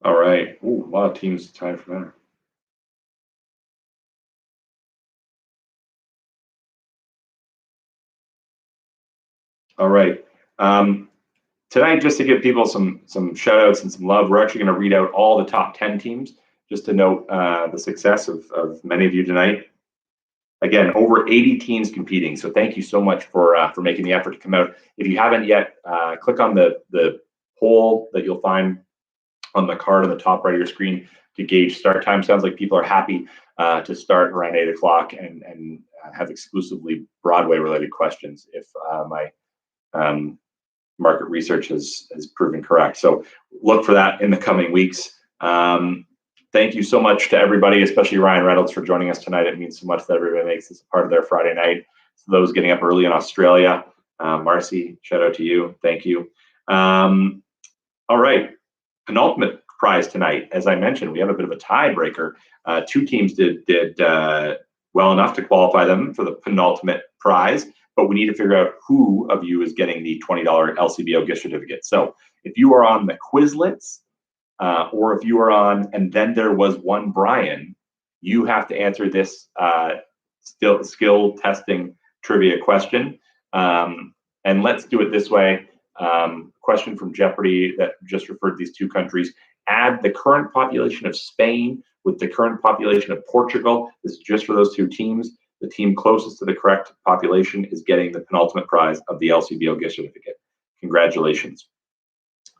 Speaker 1: All right. Ooh, a lot of teams tied for that. All right. Tonight, just to give people some shout outs and some love, we're actually going to read out all the top 10 teams just to note the success of many of you tonight. Again, over 80 teams competing. So thank you so much for making the effort to come out. If you haven't yet, click on the poll that you'll find on the card on the top right of your screen to gauge start time. Sounds like people are happy to start around 8 o'clock and have exclusively Broadway related questions if my market research has proven correct. So look for that in the coming weeks. Thank you so much to everybody, especially Ryan Reynolds, for joining us tonight. It means so much that everybody makes this a part of their Friday night. So those getting up early in Australia, Marcy, shout out to you. Thank you. All right, penultimate prize tonight. As I mentioned, we have a bit of a tiebreaker. Two teams did well enough to qualify them for the penultimate prize, but we need to figure out who of you is getting the $20 LCBO gift certificate. So if you are on the Quizlets, or if you are on, and then there was one Brian, you have to answer this skill testing trivia question. And let's do it this way. Question from Jeopardy that just referred to these two countries. Add the current population of Spain with the current population of Portugal. This is just for those two teams. The team closest to the correct population is getting the penultimate prize of the LCBO gift certificate. Congratulations.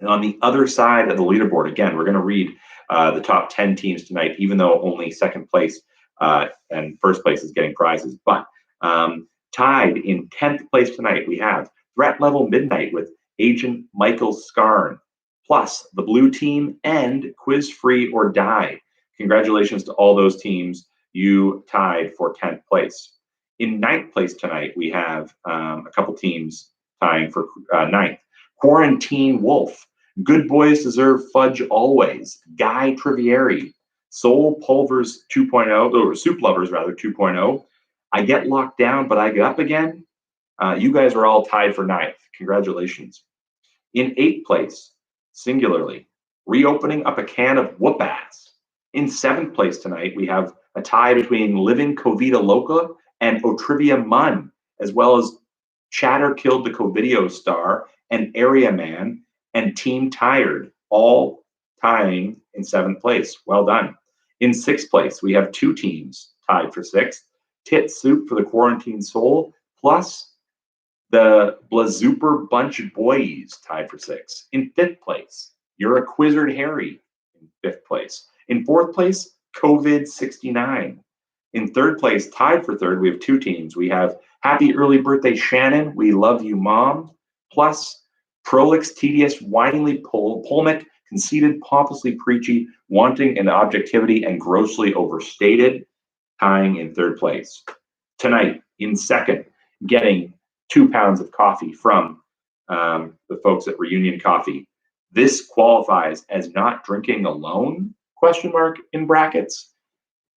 Speaker 1: And on the other side of the leaderboard, again, we're going to read the top 10 teams tonight, even though only second place and first place is getting prizes. But tied in 10th place tonight, we have Threat Level Midnight with Agent Michael Scarn, plus the blue team and Quiz Free or Die. Congratulations to all those teams. You tied for 10th place. In 9th place tonight, we have a couple teams tying for 9th. Quarantine Wolf, Good Boys Deserve Fudge Always, Guy Trivieri, Soul Pulvers 2.0, or Soup Lovers rather 2.0, I Get Locked Down But I Get Up Again. You guys are all tied for 9th. Congratulations. In 8th place, singularly, Reopening Up a Can of Whoop Ass. In 7th place tonight, we have a tie between Living Covida Loca and Otrivia Munn, as well as Chatter Killed the Covideo Star and Area Man and Team Tired, all tying in 7th place. Well done. In 6th place, we have two teams tied for 6th. Tit Soup for the Quarantine Soul, plus the Blazooper Bunch of Boys tied for 6th. In 5th place, You're a Quizzard Harry in 5th place. In 4th place, COVID 69. In 3rd place, tied for 3rd, we have two teams. We have Happy Early Birthday Shannon, We Love You Mom, plus Prolix, Tedious, Whiningly Polemic, Conceited, Pompously Preachy, Wanting in Objectivity, and Grossly Overstated, tying in 3rd place. Tonight, in 2nd, getting 2 pounds of coffee from the folks at Reunion Coffee. This qualifies as not drinking alone, question mark in brackets.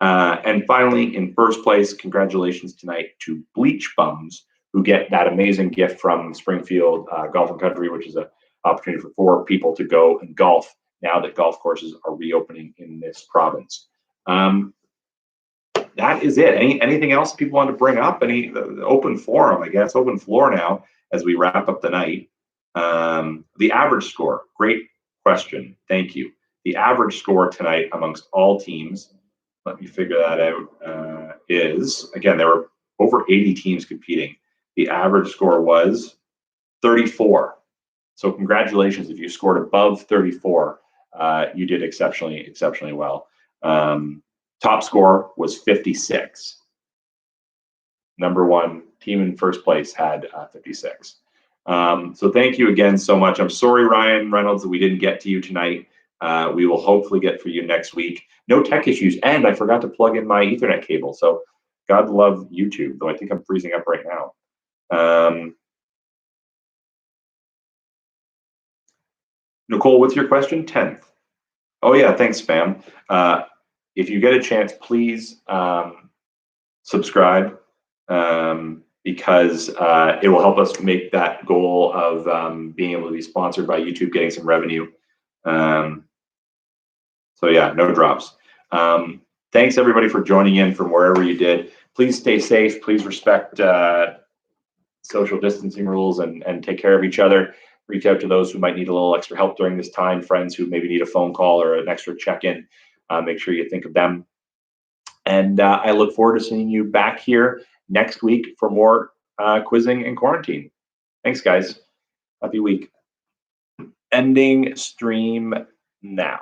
Speaker 1: And finally, in 1st place, congratulations tonight to Bleach Bums, who get that amazing gift from Springfield Golf and Country, which is an opportunity for 4 people to go and golf now that golf courses are reopening in this province. That is it. Anything else people want to bring up? The open forum, I guess, open floor now as we wrap up the night. The average score, great question. Thank you. The average score tonight amongst all teams, let me figure that out, is, again, there were over 80 teams competing. The average score was 34. So congratulations if you scored above 34. You did exceptionally well. Top score was 56. Number one team in 1st place had 56. So thank you again so much. I'm sorry, Ryan Reynolds, that we didn't get to you tonight. We will hopefully get for you next week. No tech issues. And I forgot to plug in my Ethernet cable. So God love YouTube, though I think I'm freezing up right now. Nicole, what's your question? 10th. Oh, yeah, thanks, Spam. If you get a chance, please subscribe because it will help us make that goal of being able to be sponsored by YouTube, getting some revenue. So yeah, no drops. Thanks everybody for joining in from wherever you did. Please stay safe. Please respect social distancing rules and take care of each other. Reach out to those who might need a little extra help during this time, friends who maybe need a phone call or an extra check-in. Make sure you think of them. And I look forward to seeing you back here next week for more quizzing and quarantine. Thanks, guys. Happy week. Ending stream now.